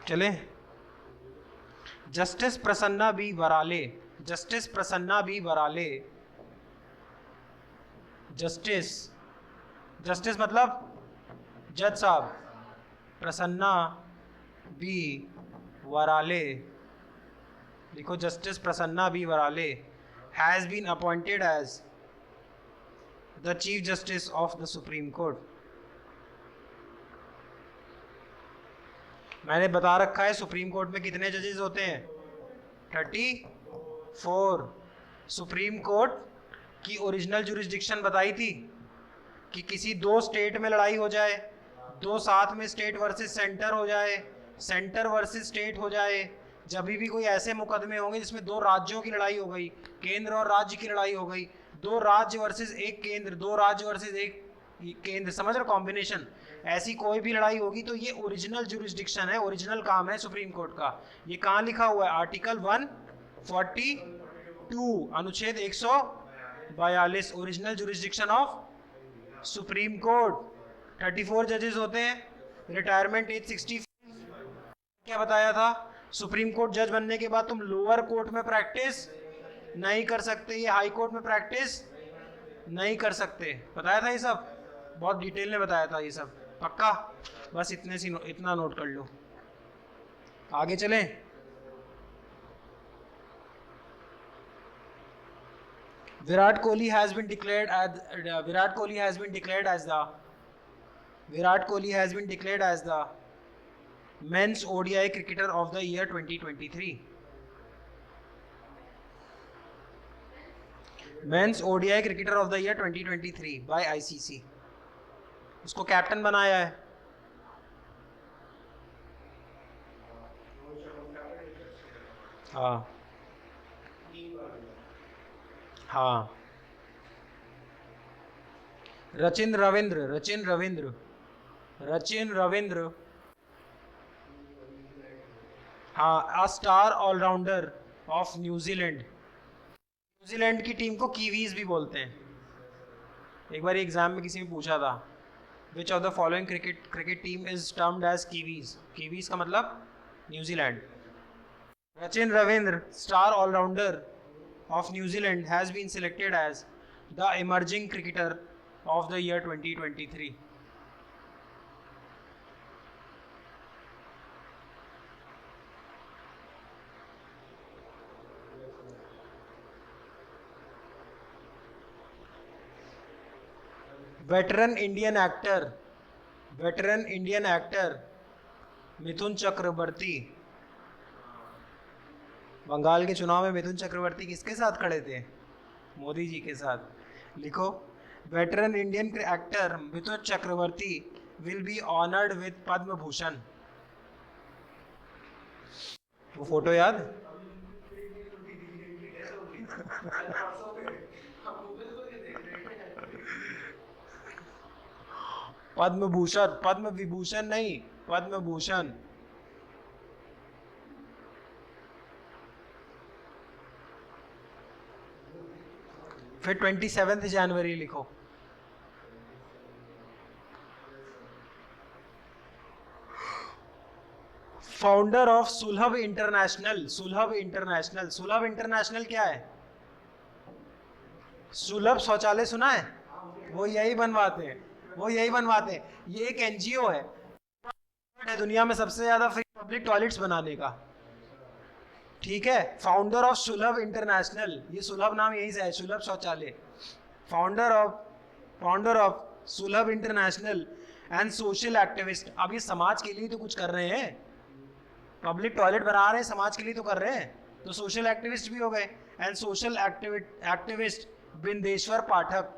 चले। Justice Prasanna B Varale, justice Prasanna B Varale justice, justice मतलब जज साहब, प्रसन्ना बी वराले, लिखो justice Prasanna B Varale has been appointed as the chief justice of the supreme court. मैंने बता रखा है सुप्रीम कोर्ट में कितने जजेस होते हैं, 34। सुप्रीम कोर्ट की ओरिजिनल जुरिस्डिक्शन बताई थी कि किसी दो स्टेट में लड़ाई हो जाए, दो साथ में स्टेट वर्सेस सेंटर हो जाए, सेंटर वर्सेस स्टेट हो जाए, जब भी कोई ऐसे मुकदमे होंगे जिसमें दो राज्यों की लड़ाई हो गई, केंद्र और राज्य की लड़ाई हो गई, दो राज्य वर्सेस एक केंद्र, दो राज्य वर्सेस एक केंद्र, समझ रहे कॉम्बिनेशन, ऐसी कोई भी लड़ाई होगी तो ये ओरिजिनल जुरिस्डिक्शन है, ओरिजिनल काम है सुप्रीम कोर्ट का। ये कहाँ लिखा हुआ है, आर्टिकल 142 अनुच्छेद 142, original jurisdiction of supreme court. 34 जजेस होते हैं, रिटायरमेंट एज 60। क्या बताया था, सुप्रीम कोर्ट जज बनने के बाद तुम लोअर कोर्ट में प्रैक्टिस नहीं कर सकते, ये हाई कोर्ट में प्रैक्टिस नहीं कर सकते, बताया था ये सब, बहुत डिटेल में बताया था ये सब, पक्का, बस इतना नोट कर लो। आगे चलें। Virat Kohli has been declared as the men's ODI cricketer of the year 2023। Men's ODI cricketer of the year 2023 by ICC. उसको कैप्टन बनाया है। हाँ हाँ, रचिन रविंद्र, हाँ, a star allrounder of New Zealand. New Zealand की टीम को कीवीज भी बोलते हैं। एक बार एग्जाम में किसी ने पूछा था, which of the following cricket team is termed as Kiwis. Kiwis का मतलब New Zealand. Rachin Ravindra, star allrounder of New Zealand, has been selected as the emerging cricketer of the year 2023. veteran Indian actor Mithun Chakraborty. Bengal के चुनाव में मिथुन चक्रवर्ती किसके साथ खड़े थे, मोदी जी के साथ। लिखो, veteran Indian actor Mithun Chakraborty will be honoured with Padma Bhushan. वो फोटो याद पद्म भूषण, पद्म विभूषण नहीं, पद्म भूषण। फिर 27 जनवरी लिखो। फाउंडर ऑफ सुलभ इंटरनेशनल। सुलभ इंटरनेशनल क्या है, सुलभ शौचालय सुना है, वो यही बनवाते हैं। ये एक एनजीओ है दुनिया में सबसे ज्यादा फ्री पब्लिक टॉयलेट्स बनाने का, ठीक है। फाउंडर ऑफ सुलभ इंटरनेशनल, ये सुलभ नाम यही से है, सुलभ शौचालय। फाउंडर ऑफ सुलभ इंटरनेशनल एंड सोशल एक्टिविस्ट। अब ये समाज के लिए तो कुछ कर रहे हैं, पब्लिक टॉयलेट बना रहे हैं, समाज के लिए तो कर रहे हैं, तो सोशल एक्टिविस्ट भी हो गए। And social activist Bindeshwar Pathak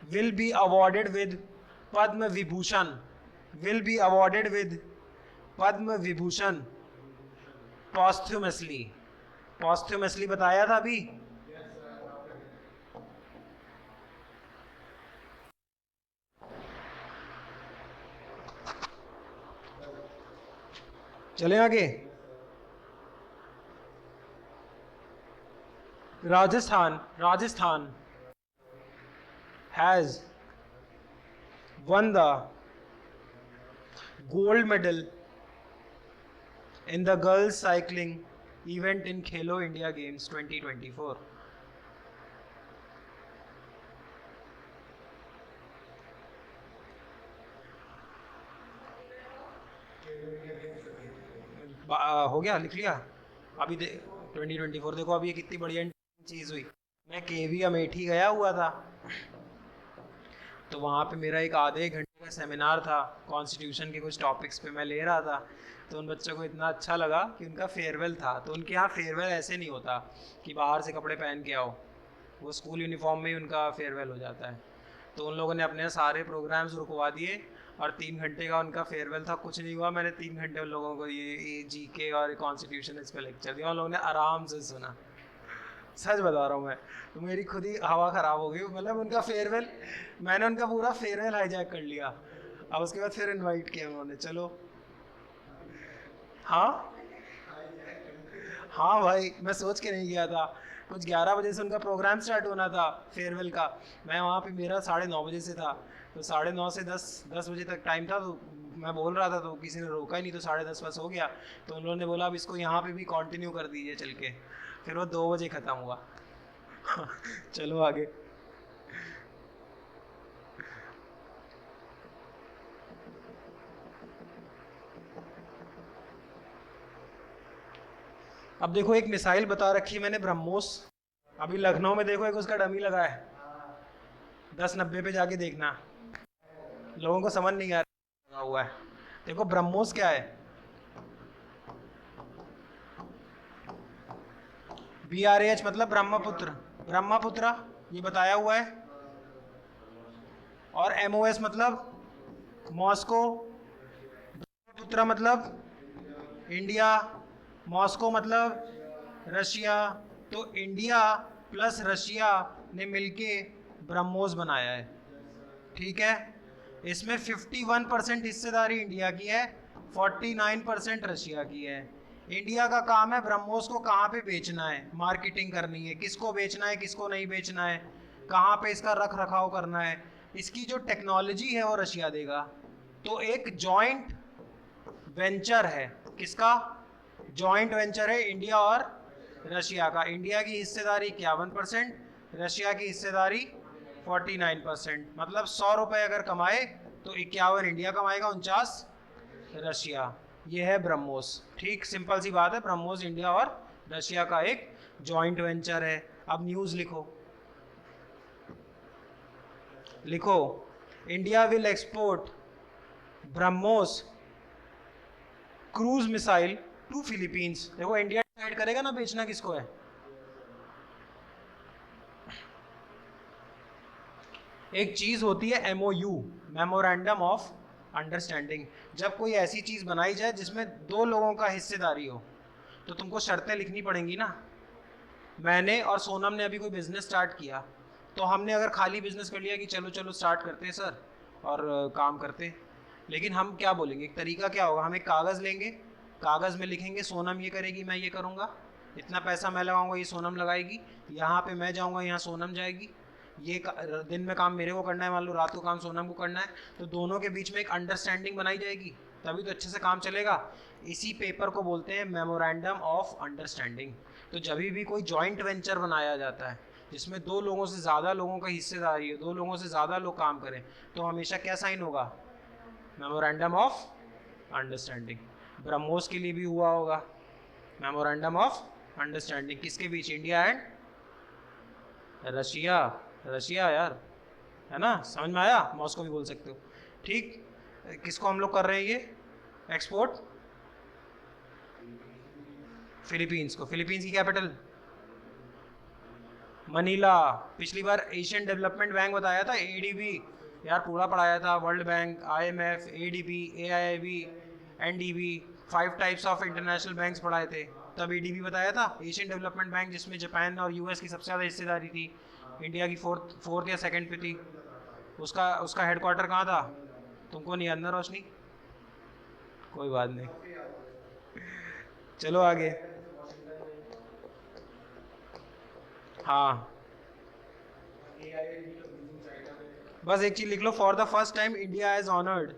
will be awarded with Padma Vibhushan posthumously बताया था अभी। चलें आगे। Rajasthan has won the gold medal in the girls cycling event in Khelo India Games 2024. हो गया, लिख लिया अभी 2024 देखो अभी ये कितनी बढ़िया चीज़ हुई। मैं केवी अमेठी गया हुआ था, तो वहाँ पे मेरा एक आधे घंटे का सेमिनार था, कॉन्स्टिट्यूशन के कुछ टॉपिक्स पे मैं ले रहा था। तो उन बच्चों को इतना अच्छा लगा कि उनका फेयरवेल था। तो उनके यहाँ फेयरवेल ऐसे नहीं होता कि बाहर से कपड़े पहन के आओ, वो स्कूल यूनिफॉर्म में ही उनका फेयरवेल हो जाता है। तो उन लोगों ने अपने सारे प्रोग्राम्स रुकवा दिए और 3 घंटे का उनका फेयरवेल था। कुछ नहीं हुआ, मैंने 3 घंटे उन लोगों को ये जीके और कॉन्स्टिट्यूशन इस पर लेक्चर दिया, उन लोगों ने आराम से सुना। सच बता रहा हूँ मैं, तो मेरी खुद ही हवा ख़राब हो गई। मतलब उनका फेयरवेल, मैंने उनका पूरा फेयरवेल हाईजैक कर लिया। अब उसके बाद फिर इनवाइट किया उन्होंने, चलो। हाँ हाँ भाई, मैं सोच के नहीं गया था। कुछ 11 बजे से उनका प्रोग्राम स्टार्ट होना था फेयरवेल का। मैं वहाँ पे, मेरा 9:30 बजे से था, तो 9:30 से 10 बजे तक टाइम था। तो मैं बोल रहा था तो किसी ने रोका ही नहीं, तो 10:30 बस हो गया। तो उन्होंने बोला अब इसको यहाँ पे भी कंटिन्यू कर दीजिए चल के। फिर वो 2 बजे ख़त्म हुआ। चलो आगे। अब देखो एक मिसाइल बता रखी मैंने, ब्रह्मोस। अभी लखनऊ में देखो एक उसका डमी लगा है, 1090 पे जाके देखना, लोगों को समझ नहीं आ रहा हुआ है। देखो ब्रह्मोस क्या है, BRAH मतलब ब्रह्मपुत्र, ब्रह्मपुत्र ये बताया हुआ है। और MOS मतलब मॉस्को, ब्रह्मपुत्र मतलब इंडिया, मॉस्को मतलब रशिया। तो इंडिया प्लस रशिया ने मिलके ब्रह्मोस बनाया है, ठीक है। इसमें 51% हिस्सेदारी इंडिया की है, 49% रशिया की है। इंडिया का काम है ब्रह्मोस को कहाँ पे बेचना है, मार्केटिंग करनी है, किसको बेचना है किसको नहीं बेचना है, कहाँ पे इसका रख रखाव करना है। इसकी जो टेक्नोलॉजी है वो रशिया देगा। तो एक जॉइंट वेंचर है, किसका जॉइंट वेंचर है, इंडिया और रशिया का। इंडिया की हिस्सेदारी 51%, रशिया की हिस्सेदारी 49%। मतलब 100 रुपये अगर कमाए तो 51 इंडिया कमाएगा, 49 रशिया। ये है ब्रह्मोस। ठीक, सिंपल सी बात है, ब्रह्मोस इंडिया और रशिया का एक जॉइंट वेंचर है। अब न्यूज़ लिखो, लिखो India will export BrahMos cruise missile to Philippines. देखो इंडिया डिसाइड करेगा ना बेचना किसको है। एक चीज होती है MOU, मेमोरेंडम ऑफ अंडरस्टैंडिंग। जब कोई ऐसी चीज बनाई जाए जिसमें 2 लोगों का हिस्सेदारी हो, तो तुमको शर्तें लिखनी पड़ेंगी ना। मैंने और सोनम ने अभी कोई बिजनेस स्टार्ट किया, तो हमने अगर खाली बिजनेस कर लिया कि चलो चलो स्टार्ट करते हैं सर और काम करते, लेकिन हम क्या बोलेंगे, एक तरीका क्या होगा, हम एक कागज़ लेंगे, कागज़ में लिखेंगे सोनम ये करेगी, मैं ये करूँगा, इतना पैसा मैं लगाऊंगा, ये सोनम लगाएगी, यहाँ पे मैं जाऊँगा, यहाँ सोनम जाएगी, ये दिन में काम मेरे को करना है, मान लो रात को काम सोनम को करना है। तो दोनों के बीच में एक अंडरस्टैंडिंग बनाई जाएगी, तभी तो अच्छे से काम चलेगा। इसी पेपर को बोलते हैं मेमोरेंडम ऑफ अंडरस्टैंडिंग। तो जब भी कोई जॉइंट वेंचर बनाया जाता है जिसमें 2 लोगों से ज़्यादा लोगों का हिस्सेदारी है, 2 लोगों से ज़्यादा लोग काम करें, तो हमेशा क्या साइन होगा, मेमोरेंडम ऑफ अंडरस्टैंडिंग। ब्रह्मोस के लिए भी हुआ होगा मेमोरेंडम ऑफ अंडरस्टैंडिंग, किसके बीच, इंडिया एंड रशिया। रशिया यार, है ना, समझ में आया, मॉस्को भी बोल सकते हो। ठीक, किसको हम लोग कर रहे हैं ये एक्सपोर्ट, फिलीपींस को। फिलीपींस की कैपिटल मनीला। पिछली बार एशियन डेवलपमेंट बैंक बताया था, ADB, यार पूरा पढ़ाया था, world bank, IMF, ADB, AIIB, NDB, 5 types of international banks पढ़ाए थे। तब ADB बताया था, एशियन डेवलपमेंट बैंक, जिसमें जापान और US की सबसे ज़्यादा हिस्सेदारी थी, इंडिया की फोर्थ या सेकंड पे थी। उसका हेडक्वार्टर कहाँ था, तुमको नहीं याद ना रोशनी, कोई बात नहीं, चलो आगे। हाँ बस एक चीज लिख लो, for the first time India has honoured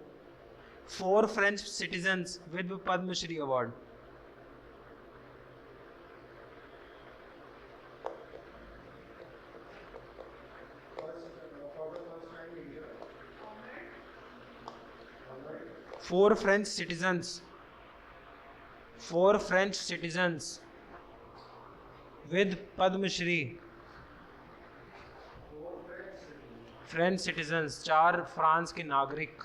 4 French citizens with Padmashri award. 4 French citizens with Padma Shri. French citizens, 4 France के नागरिक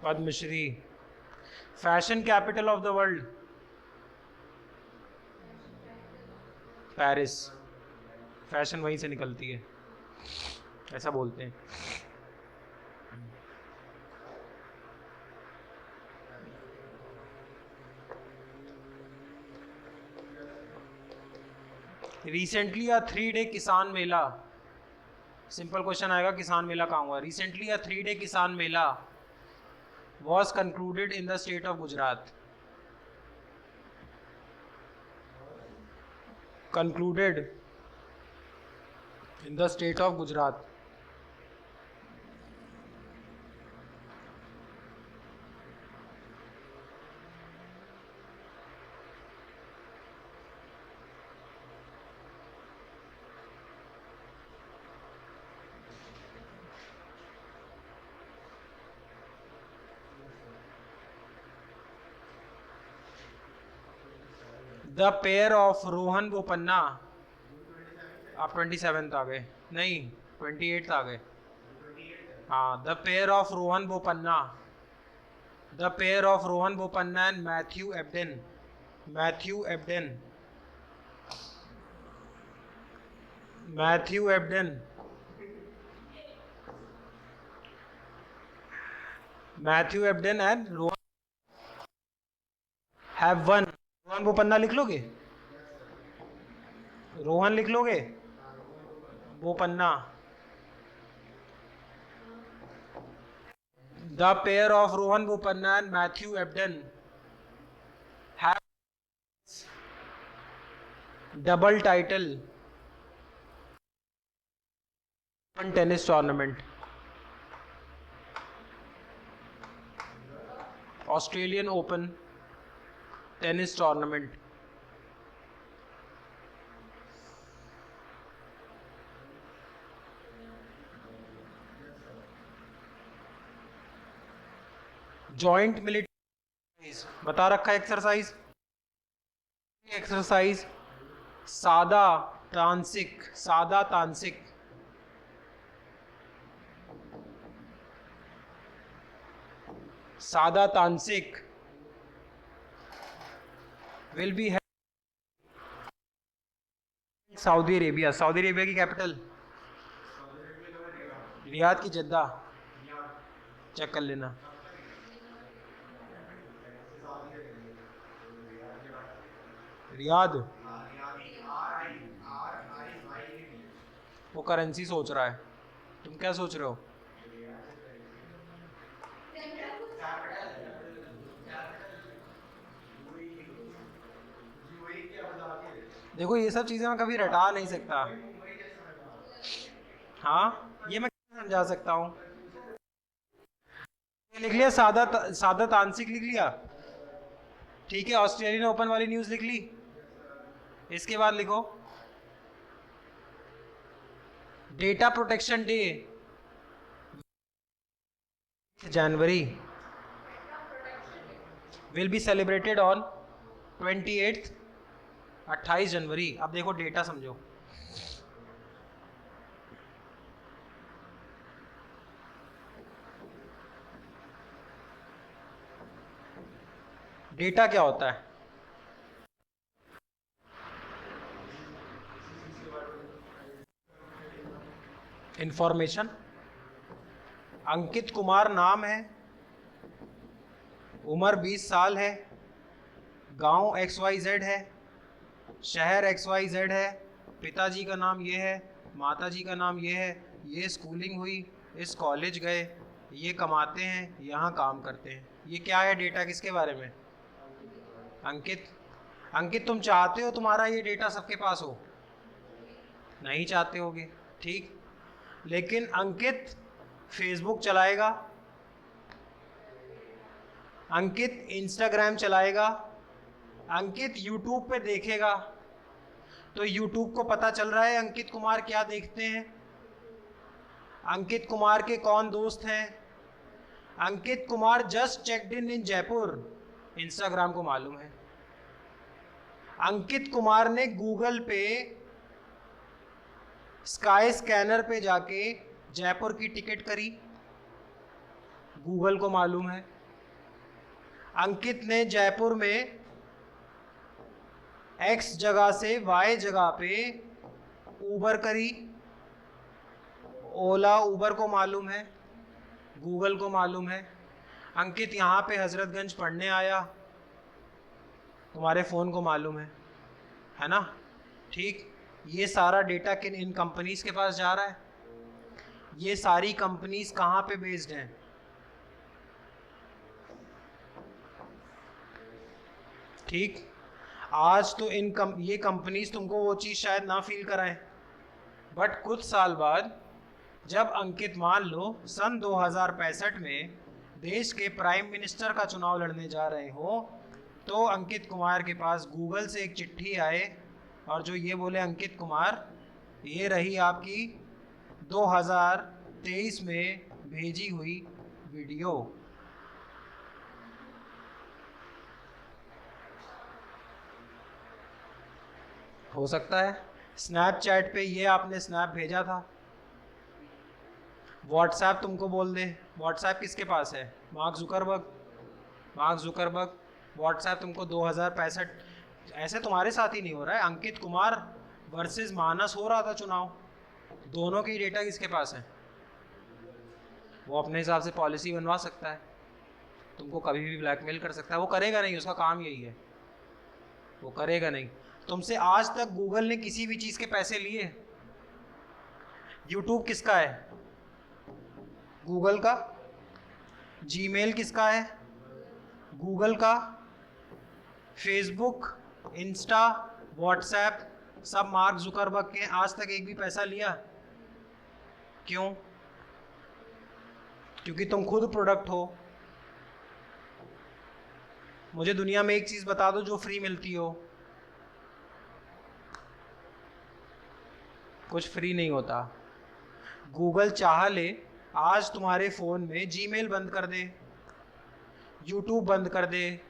Padmashri. Fashion capital of the world, Paris. Fashion वहीं से निकलती है, ऐसा बोलते हैं. रिसेंटली अ 3-day किसान मेला. सिंपल क्वेश्चन आएगा, किसान मेला कहाँ हुआ. रिसेंटली अ 3-day किसान मेला was concluded in the state of Gujarat. Concluded in the state of Gujarat. The pair of Rohan Bopanna. आप 27 आ गए, नहीं 28 आ गए. हाँ, the pair of Rohan Bopanna. The pair of Rohan Bopanna and Matthew Ebden. Matthew Ebden. Matthew Ebden. Matthew Ebden and Rohan have one. Rohan Bopanna लिख लोगे? रोहन लिख लोगे? Bopanna. The pair of Rohan Bopanna and Matthew Ebden have double title tennis tournament. Australian open tennis tournament. Joint military बता रखा है. Exercise Sada Tanseeq. Sada Tanseeq. Sada Tanseeq will be Saudi Arabia. Saudi Arabia की कैपिटल रियाद की जद्दा. चेक कर लेना. रियाद. वो करेंसी सोच रहा है, तुम क्या सोच रहे हो? देखो ये सब चीजें मैं कभी रटा नहीं सकता. हाँ, ये मैं कैसे समझा सकता हूँ? लिख लिया सादा तांसिक लिख लिया. ठीक है, ऑस्ट्रेलियन ओपन वाली न्यूज लिख ली. इसके बाद लिखो data protection day January will be celebrated on 28 28 जनवरी. अब देखो डेटा समझो. डेटा क्या होता है? इंफॉर्मेशन. अंकित कुमार नाम है, उम्र 20 साल है, गांव XYZ है, शहर XYZ है, पिताजी का नाम ये है, माताजी का नाम ये है, ये स्कूलिंग हुई, इस कॉलेज गए, ये कमाते हैं, यहाँ काम करते हैं. ये क्या है डेटा? किसके बारे में? अंकित. अंकित तुम चाहते हो तुम्हारा ये डेटा सबके पास हो? नहीं चाहते होगे, ठीक. लेकिन अंकित फेसबुक चलाएगा, अंकित इंस्टाग्राम चलाएगा, अंकित यूट्यूब पे देखेगा, तो यूट्यूब को पता चल रहा है अंकित कुमार क्या देखते हैं, अंकित कुमार के कौन दोस्त हैं, Ankit Kumar just checked in Jaipur, Instagram को मालूम है। अंकित कुमार ने गूगल पे स्काई स्कैनर पे जाके जयपुर की टिकट करी, गूगल को मालूम है। अंकित ने जयपुर में एक्स जगह से वाई जगह पे उबर करी, ओला उबर को मालूम है, गूगल को मालूम है। अंकित यहाँ पे हजरतगंज पढ़ने आया, तुम्हारे फ़ोन को मालूम है ना? ठीक, ये सारा डेटा किन इन कंपनीज के पास जा रहा है। ये सारी कंपनीज कहाँ पे बेस्ड हैं? ठीक, आज तो ये कंपनीज तुमको वो चीज़ शायद ना फील कराएं, बट कुछ साल बाद जब अंकित मान लो सन 2065 में देश के प्राइम मिनिस्टर का चुनाव लड़ने जा रहे हो, तो अंकित कुमार के पास गूगल से एक चिट्ठी आए और जो ये बोले, अंकित कुमार ये रही आपकी 2023 में भेजी हुई वीडियो। हो सकता है स्नैपचैट पे ये आपने स्नैप भेजा था, व्हाट्सएप तुमको बोल दे। व्हाट्सएप किसके पास है? Mark Zuckerberg. व्हाट्सएप तुमको 2065, ऐसे तुम्हारे साथ ही नहीं हो रहा है। अंकित कुमार वर्सेस मानस हो रहा था चुनाव, दोनों की डेटा किसके पास है? वो अपने हिसाब से पॉलिसी बनवा सकता है, तुमको कभी भी ब्लैकमेल कर सकता है। वो करेगा नहीं, उसका काम यही है, वो करेगा नहीं। तुमसे आज तक गूगल ने किसी भी चीज़ के पैसे लिए? यूट्यूब किसका है? गूगल का। जीमेल किसका है? गूगल का। फेसबुक, इंस्टा, व्हाट्सएप सब मार्क जुकरबर्ग के। आज तक एक भी पैसा लिया? क्यों? क्योंकि तुम खुद प्रोडक्ट हो। मुझे दुनिया में एक चीज़ बता दो जो फ्री मिलती हो। कुछ फ्री नहीं होता। गूगल चाह ले आज तुम्हारे फ़ोन में जीमेल बंद कर दे, यूट्यूब बंद कर दे,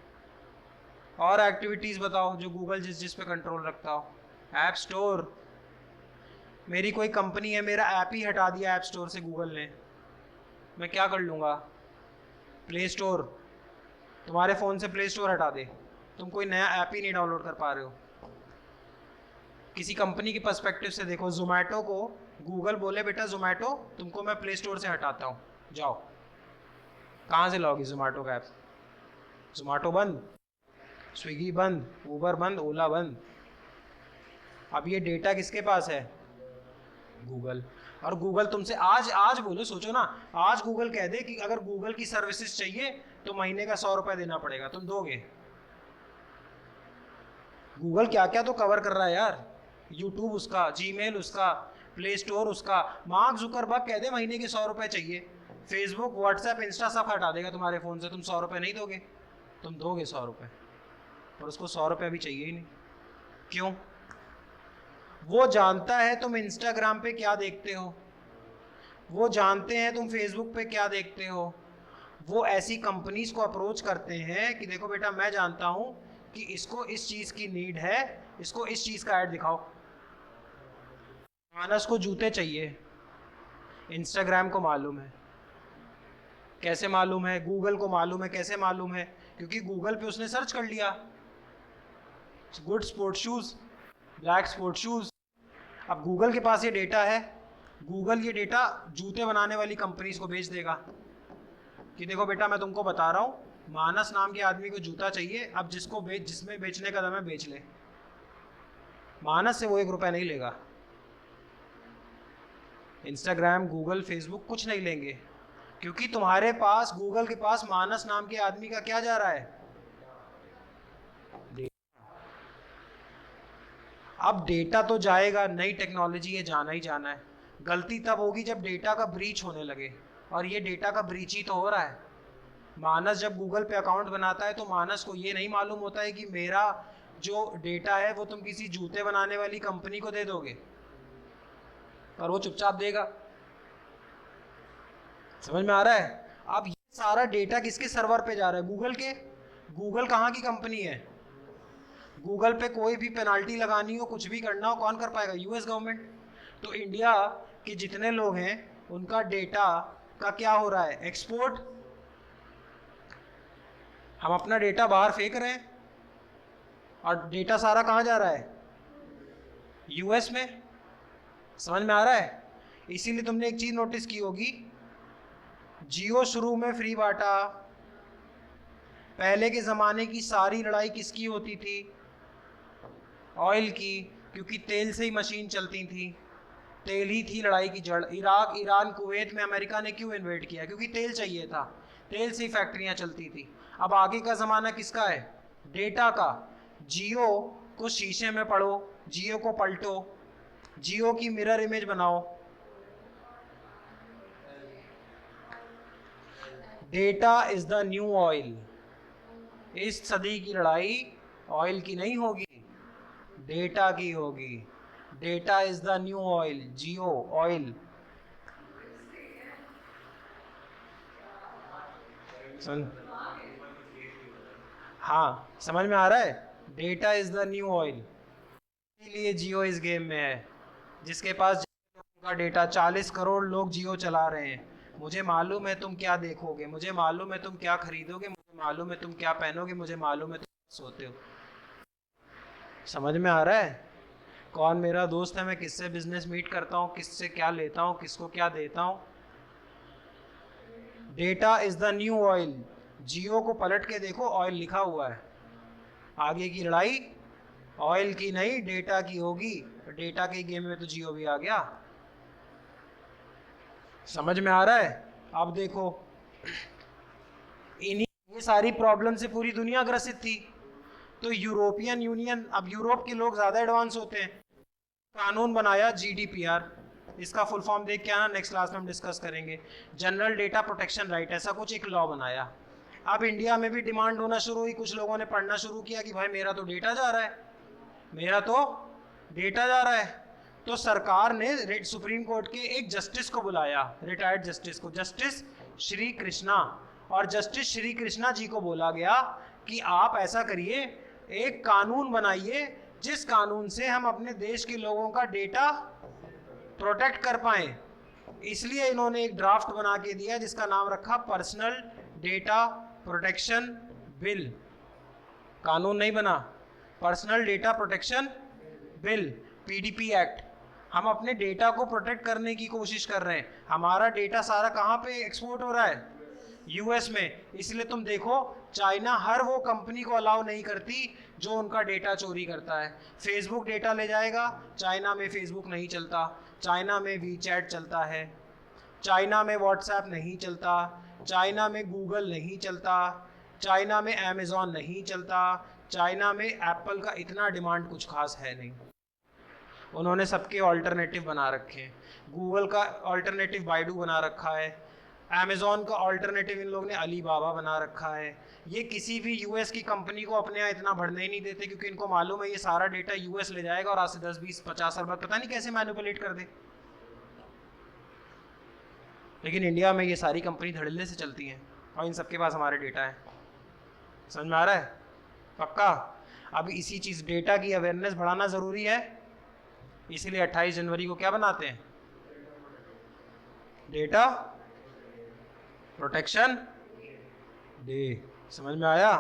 और एक्टिविटीज़ बताओ जो गूगल जिस पे कंट्रोल रखता हो। ऐप स्टोर, मेरी कोई कंपनी है, मेरा ऐप ही हटा दिया ऐप स्टोर से गूगल ने, मैं क्या कर लूँगा? प्ले स्टोर, तुम्हारे फ़ोन से प्ले स्टोर हटा दे, तुम कोई नया ऐप ही नहीं डाउनलोड कर पा रहे हो। किसी कंपनी के पर्सपेक्टिव से देखो, जोमेटो को गूगल बोले बेटा जोमेटो तुमको मैं प्ले स्टोर से हटाता हूँ, जाओ। कहाँ से लाओगी जोमेटो का ऐप? जोमेटो बंद, स्विगी बंद, उबर बंद, ओला बंद। अब ये डेटा किसके पास है? गूगल। और गूगल तुमसे आज बोलो, सोचो ना, आज गूगल कह दे कि अगर गूगल की सर्विसेज चाहिए तो महीने का 100 रुपये देना पड़ेगा, तुम दोगे? गूगल क्या क्या तो कवर कर रहा है यार, यूट्यूब उसका, जीमेल उसका, प्ले स्टोर उसका। मार्क जुकरबर्ग कह दे महीने के 100 रुपये चाहिए, फेसबुक, व्हाट्सएप, इंस्टा सब हटा देगा तुम्हारे फ़ोन से, तुम 100 रुपये नहीं दोगे? तुम दोगे 100 रुपये, और उसको 100 रुपये अभी चाहिए ही नहीं। क्यों? वो जानता है तुम इंस्टाग्राम पे क्या देखते हो, वो जानते हैं तुम फेसबुक पे क्या देखते हो। वो ऐसी कंपनीज को अप्रोच करते हैं कि देखो बेटा मैं जानता हूँ कि इसको इस चीज़ की नीड है, इसको इस चीज़ का ऐड दिखाओ। मानस को जूते चाहिए, इंस्टाग्राम को मालूम है। कैसे मालूम है? गूगल को मालूम है। कैसे मालूम है? क्योंकि गूगल पे उसने सर्च कर लिया, good sport shoes, black sport shoes. अब गूगल के पास ये डेटा है, गूगल ये डेटा जूते बनाने वाली कंपनीज को बेच देगा कि देखो बेटा मैं तुमको बता रहा हूँ, मानस नाम के आदमी को जूता चाहिए, अब जिसमें बेचने का दम है बेच ले। मानस से वो 1 रुपया नहीं लेगा। इंस्टाग्राम, गूगल, फेसबुक कुछ नहीं लेंगे, क्योंकि तुम्हारे पास, गूगल के पास मानस नाम के आदमी का क्या जा रहा है? अब डेटा तो जाएगा, नई टेक्नोलॉजी है, जाना ही जाना है। गलती तब होगी जब डेटा का ब्रीच होने लगे, और ये डेटा का ब्रीच ही तो हो रहा है। मानस जब गूगल पे अकाउंट बनाता है तो मानस को ये नहीं मालूम होता है कि मेरा जो डेटा है वो तुम किसी जूते बनाने वाली कंपनी को दे दोगे, और वो चुपचाप देगा। समझ में आ रहा है? अब सारा डेटा किसके सर्वर पे जा रहा है? गूगल के। गूगल कहाँ की कंपनी है? गूगल पे कोई भी पेनाल्टी लगानी हो, कुछ भी करना हो, कौन कर पाएगा? US government. तो इंडिया के जितने लोग हैं उनका डेटा का क्या हो रहा है? एक्सपोर्ट। हम अपना डेटा बाहर फेंक रहे हैं और डेटा सारा कहाँ जा रहा है? यूएस में। समझ में आ रहा है? इसीलिए तुमने एक चीज नोटिस की होगी, जियो शुरू में फ्री बांटा। पहले के ज़माने की सारी लड़ाई किसकी होती थी? ऑयल की, क्योंकि तेल से ही मशीन चलती थी। तेल ही थी लड़ाई की जड़। इराक, ईरान, कुवैत में अमेरिका ने क्यों इन्वेड किया? क्योंकि तेल चाहिए था, तेल से ही फैक्ट्रियाँ चलती थी। अब आगे का ज़माना किसका है? डेटा का। जियो को शीशे में पढ़ो, जियो को पलटो, जियो की मिरर इमेज बनाओ। Data is the new oil. इस सदी की लड़ाई ऑयल की नहीं होगी, डेटा की होगी। Data is the new oil, Jio oil. सुन, हाँ समझ में आ रहा है? Data is the new oil, इसलिए जियो इस गेम में है। जिसके पास का डेटा, 40 करोड़ लोग जियो चला रहे हैं। मुझे मालूम है तुम क्या देखोगे, मुझे मालूम है तुम क्या खरीदोगे, मुझे मालूम है तुम क्या पहनोगे, मुझे मालूम है तुम सोते हो। समझ में आ रहा है? कौन मेरा दोस्त है, मैं किससे बिजनेस मीट करता हूँ, किससे क्या लेता हूँ, किसको क्या देता हूँ। Data is the new oil. Jio को पलट के देखो, ऑयल लिखा हुआ है। आगे की लड़ाई ऑयल की नहीं, डेटा की होगी। डेटा के गेम में तो जियो भी आ गया। समझ में आ रहा है? अब देखो, इन्हीं ये सारी प्रॉब्लम से पूरी दुनिया ग्रसित थी। तो यूरोपियन यूनियन, अब यूरोप के लोग ज़्यादा एडवांस होते हैं, कानून बनाया जीडीपीआर। इसका फुल फॉर्म देख के आना, नेक्स्ट क्लास में हम डिस्कस करेंगे। जनरल डेटा प्रोटेक्शन राइट, ऐसा कुछ एक लॉ बनाया। अब इंडिया में भी डिमांड होना शुरू हुई, कुछ लोगों ने पढ़ना शुरू किया कि भाई मेरा तो डेटा जा रहा है, मेरा तो डेटा जा रहा है। तो सरकार ने सुप्रीम कोर्ट के एक जस्टिस को बुलाया, रिटायर्ड जस्टिस को, जस्टिस श्री कृष्णा। और जस्टिस श्री कृष्णा जी को बोला गया कि आप ऐसा करिए, एक कानून बनाइए जिस कानून से हम अपने देश के लोगों का डेटा प्रोटेक्ट कर पाए। इसलिए इन्होंने एक ड्राफ्ट बना के दिया जिसका नाम रखा पर्सनल डेटा प्रोटेक्शन बिल। कानून नहीं बना, personal data protection bill, PDP act. हम अपने डेटा को प्रोटेक्ट करने की कोशिश कर रहे हैं। हमारा डेटा सारा कहाँ पे एक्सपोर्ट हो रहा है? यूएस में। इसलिए तुम देखो, चाइना हर वो कंपनी को अलाउ नहीं करती जो उनका डेटा चोरी करता है। फेसबुक डेटा ले जाएगा, चाइना में फेसबुक नहीं चलता, चाइना में वीचैट चलता है, चाइना में व्हाट्सएप नहीं चलता, चाइना में गूगल नहीं चलता, चाइना में अमेज़ॉन नहीं चलता, चाइना में एप्पल का इतना डिमांड कुछ खास है नहीं। उन्होंने सबके ऑल्टरनेटिव बना रखे हैं। गूगल का ऑल्टरनेटिव बाइडू बना रखा है, अमेज़ॉन का ऑल्टरनेटिव इन लोगों ने अलीबाबा बना रखा है। ये किसी भी यूएस की कंपनी को अपने यहाँ इतना बढ़ने ही नहीं देते, क्योंकि इनको मालूम है ये सारा डेटा यूएस ले जाएगा और आज से 10, 20, 50 साल बाद पता नहीं कैसे मैनिपुलेट कर दे। लेकिन इंडिया में ये सारी कंपनी धड़ल्ले से चलती हैं और इन सबके पास हमारे डेटा है। समझ में आ रहा है? पक्का? अब इसी चीज़ डेटा की अवेयरनेस बढ़ाना ज़रूरी है। इसलिए 28 जनवरी को क्या बनाते हैं? Data protection day. समझ में आया?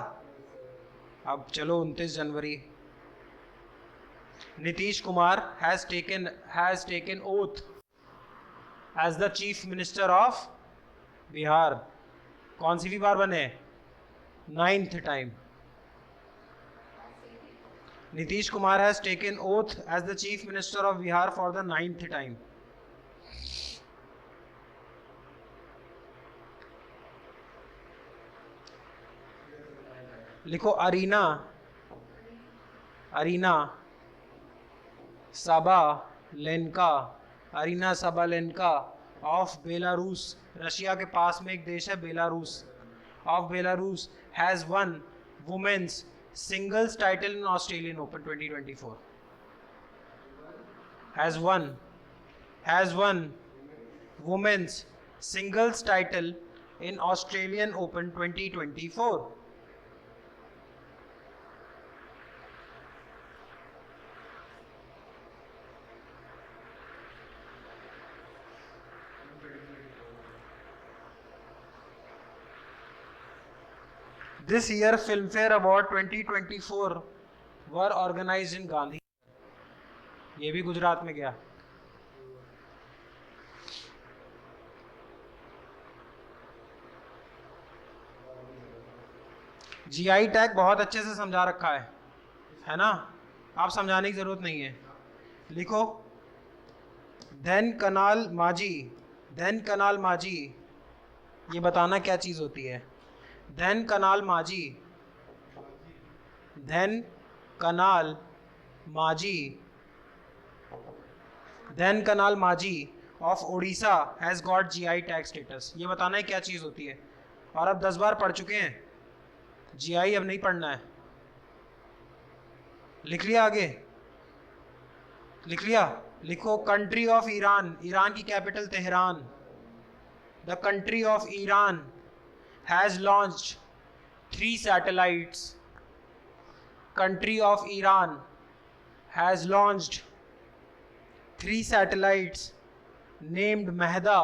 अब चलो 29 जनवरी, Nitish Kumar has taken oath as the chief minister of Bihar. कौन सी भी बार बने? 9th time. Nitish Kumar has taken oath as the chief minister of Bihar for the 9th time. लिखो Aryna Sabalenka of Belarus. Russia के पास में एक देश है Belarus, of Belarus has won women's singles title in Australian open 2024। Has won women's singles title in Australian Open 2024? This year Filmfare Award 2024 were organized in Gandhi. ये भी गुजरात में गया. जीआई टैग बहुत अच्छे से समझा रखा है ना, आप समझाने की जरूरत नहीं है. लिखो धन कनाल माझी, ये बताना क्या चीज होती है. धन कनाल माझी of Odisha has got GI tag status. ये बताना है क्या चीज होती है. और अब 10 बार पढ़ चुके हैं, जीआई अब नहीं पढ़ना है. लिख लिया, आगे लिख लिया. लिखो कंट्री ऑफ ईरान, ईरान की capital Tehran. The country of Iran has launched 3 satellites. Country of Iran has launched 3 satellites named Mehda,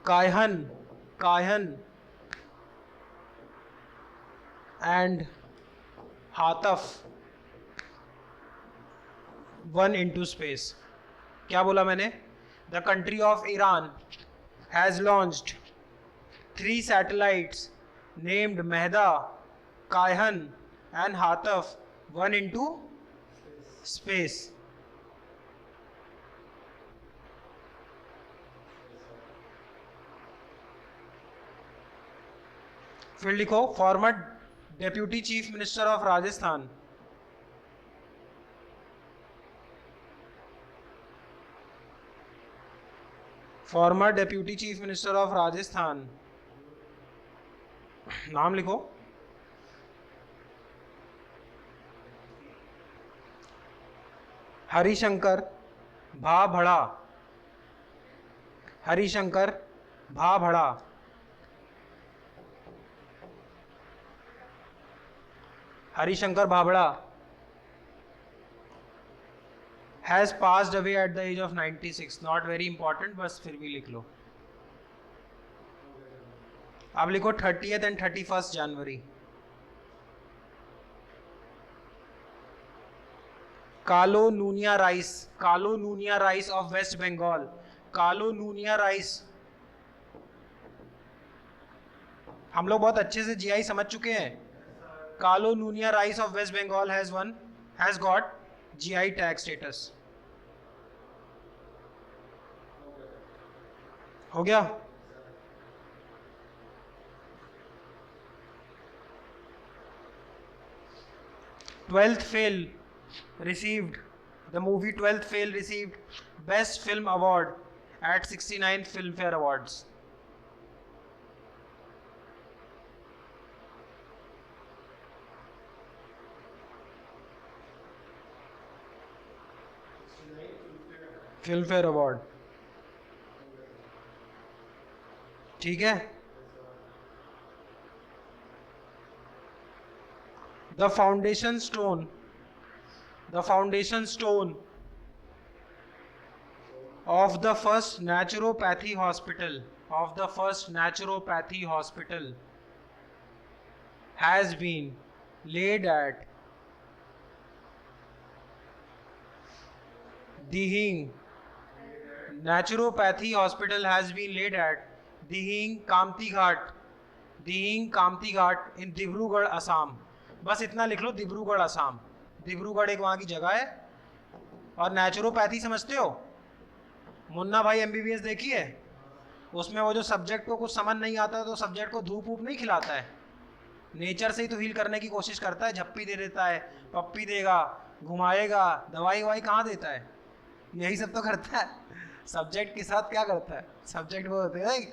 Kaihan and Hataf, one into space. क्या बोला मैंने? The country of Iran has launched 3 satellites named Mehda, Kaihan and Hataf, one into space. फिर लिखो farmer deputy chief minister of Rajasthan. Farmer deputy chief minister of Rajasthan, नाम लिखो. Harishankar Bhabhra. Harishankar Bhabhra has passed away at the age of 96. Not very important, बस फिर भी लिख लो. अब लिखो 30th and 31st January. कालो Nunia rice of West Bengal. कालो नूनिया राइस, हम लोग बहुत अच्छे से जीआई समझ चुके हैं. Kalo Nunia rice of West Bengal has got GI tag status. हो गया. The movie 12th Fail received Best Film Award at 69th Filmfare Awards. Filmfare Award. ठीक है. The foundation stone of the first naturopathy hospital has been laid at Dihing. Naturopathy hospital has been laid at Dihing Kamti Ghat in Dibrugarh, Assam. बस इतना लिख लो, डिब्रूगढ़ असम. डिब्रूगढ़ एक वहाँ की जगह है. और नेचुरोपैथी समझते हो? मुन्ना भाई एमबीबीएस देखी है? उसमें वो जो सब्जेक्ट को कुछ समझ नहीं आता तो सब्जेक्ट को धूप ऊप नहीं खिलाता है, नेचर से ही तो हील करने की कोशिश करता है. झप्पी दे देता है, पप्पी देगा, घुमाएगा, दवाई ववाई कहाँ देता है? यही सब तो करता है. सब्जेक्ट के साथ क्या करता है? सब्जेक्ट वो होते हैं,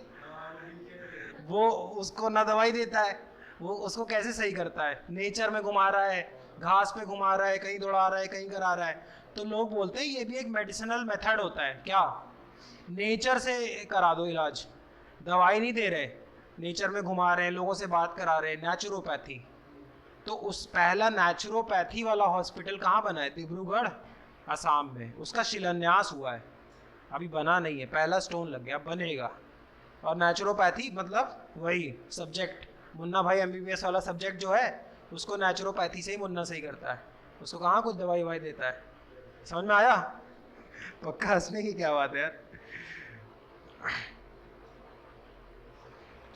वो उसको ना दवाई देता है, वो उसको कैसे सही करता है? नेचर में घुमा रहा है, घास पे घुमा रहा है, कहीं दौड़ा रहा है, कहीं करा रहा है. तो लोग बोलते हैं ये भी एक मेडिसिनल मेथड होता है. क्या नेचर से करा दो इलाज, दवाई नहीं दे रहे, नेचर में घुमा रहे हैं, लोगों से बात करा रहे हैं, नेचुरोपैथी। तो उस पहला नेचुरोपैथी वाला हॉस्पिटल कहाँ बना है? डिब्रूगढ़, असम में। उसका शिलान्यास हुआ है, अभी बना नहीं है, पहला स्टोन लग गया, बनेगा। और नेचुरोपैथी मतलब वही सब्जेक्ट, मुन्ना भाई एमबीबीएस वाला सब्जेक्ट जो है, उसको नेचुरोपैथी से ही मुन्ना सही करता है, उसको कहाँ कुछ दवाई ववाई देता है। समझ में आया? पक्का हंसने की क्या बात है यार।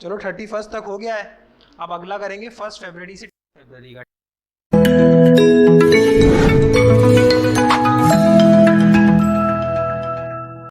चलो 31 तक हो गया है, अब अगला करेंगे 1 फरवरी से 10 फरवरी का।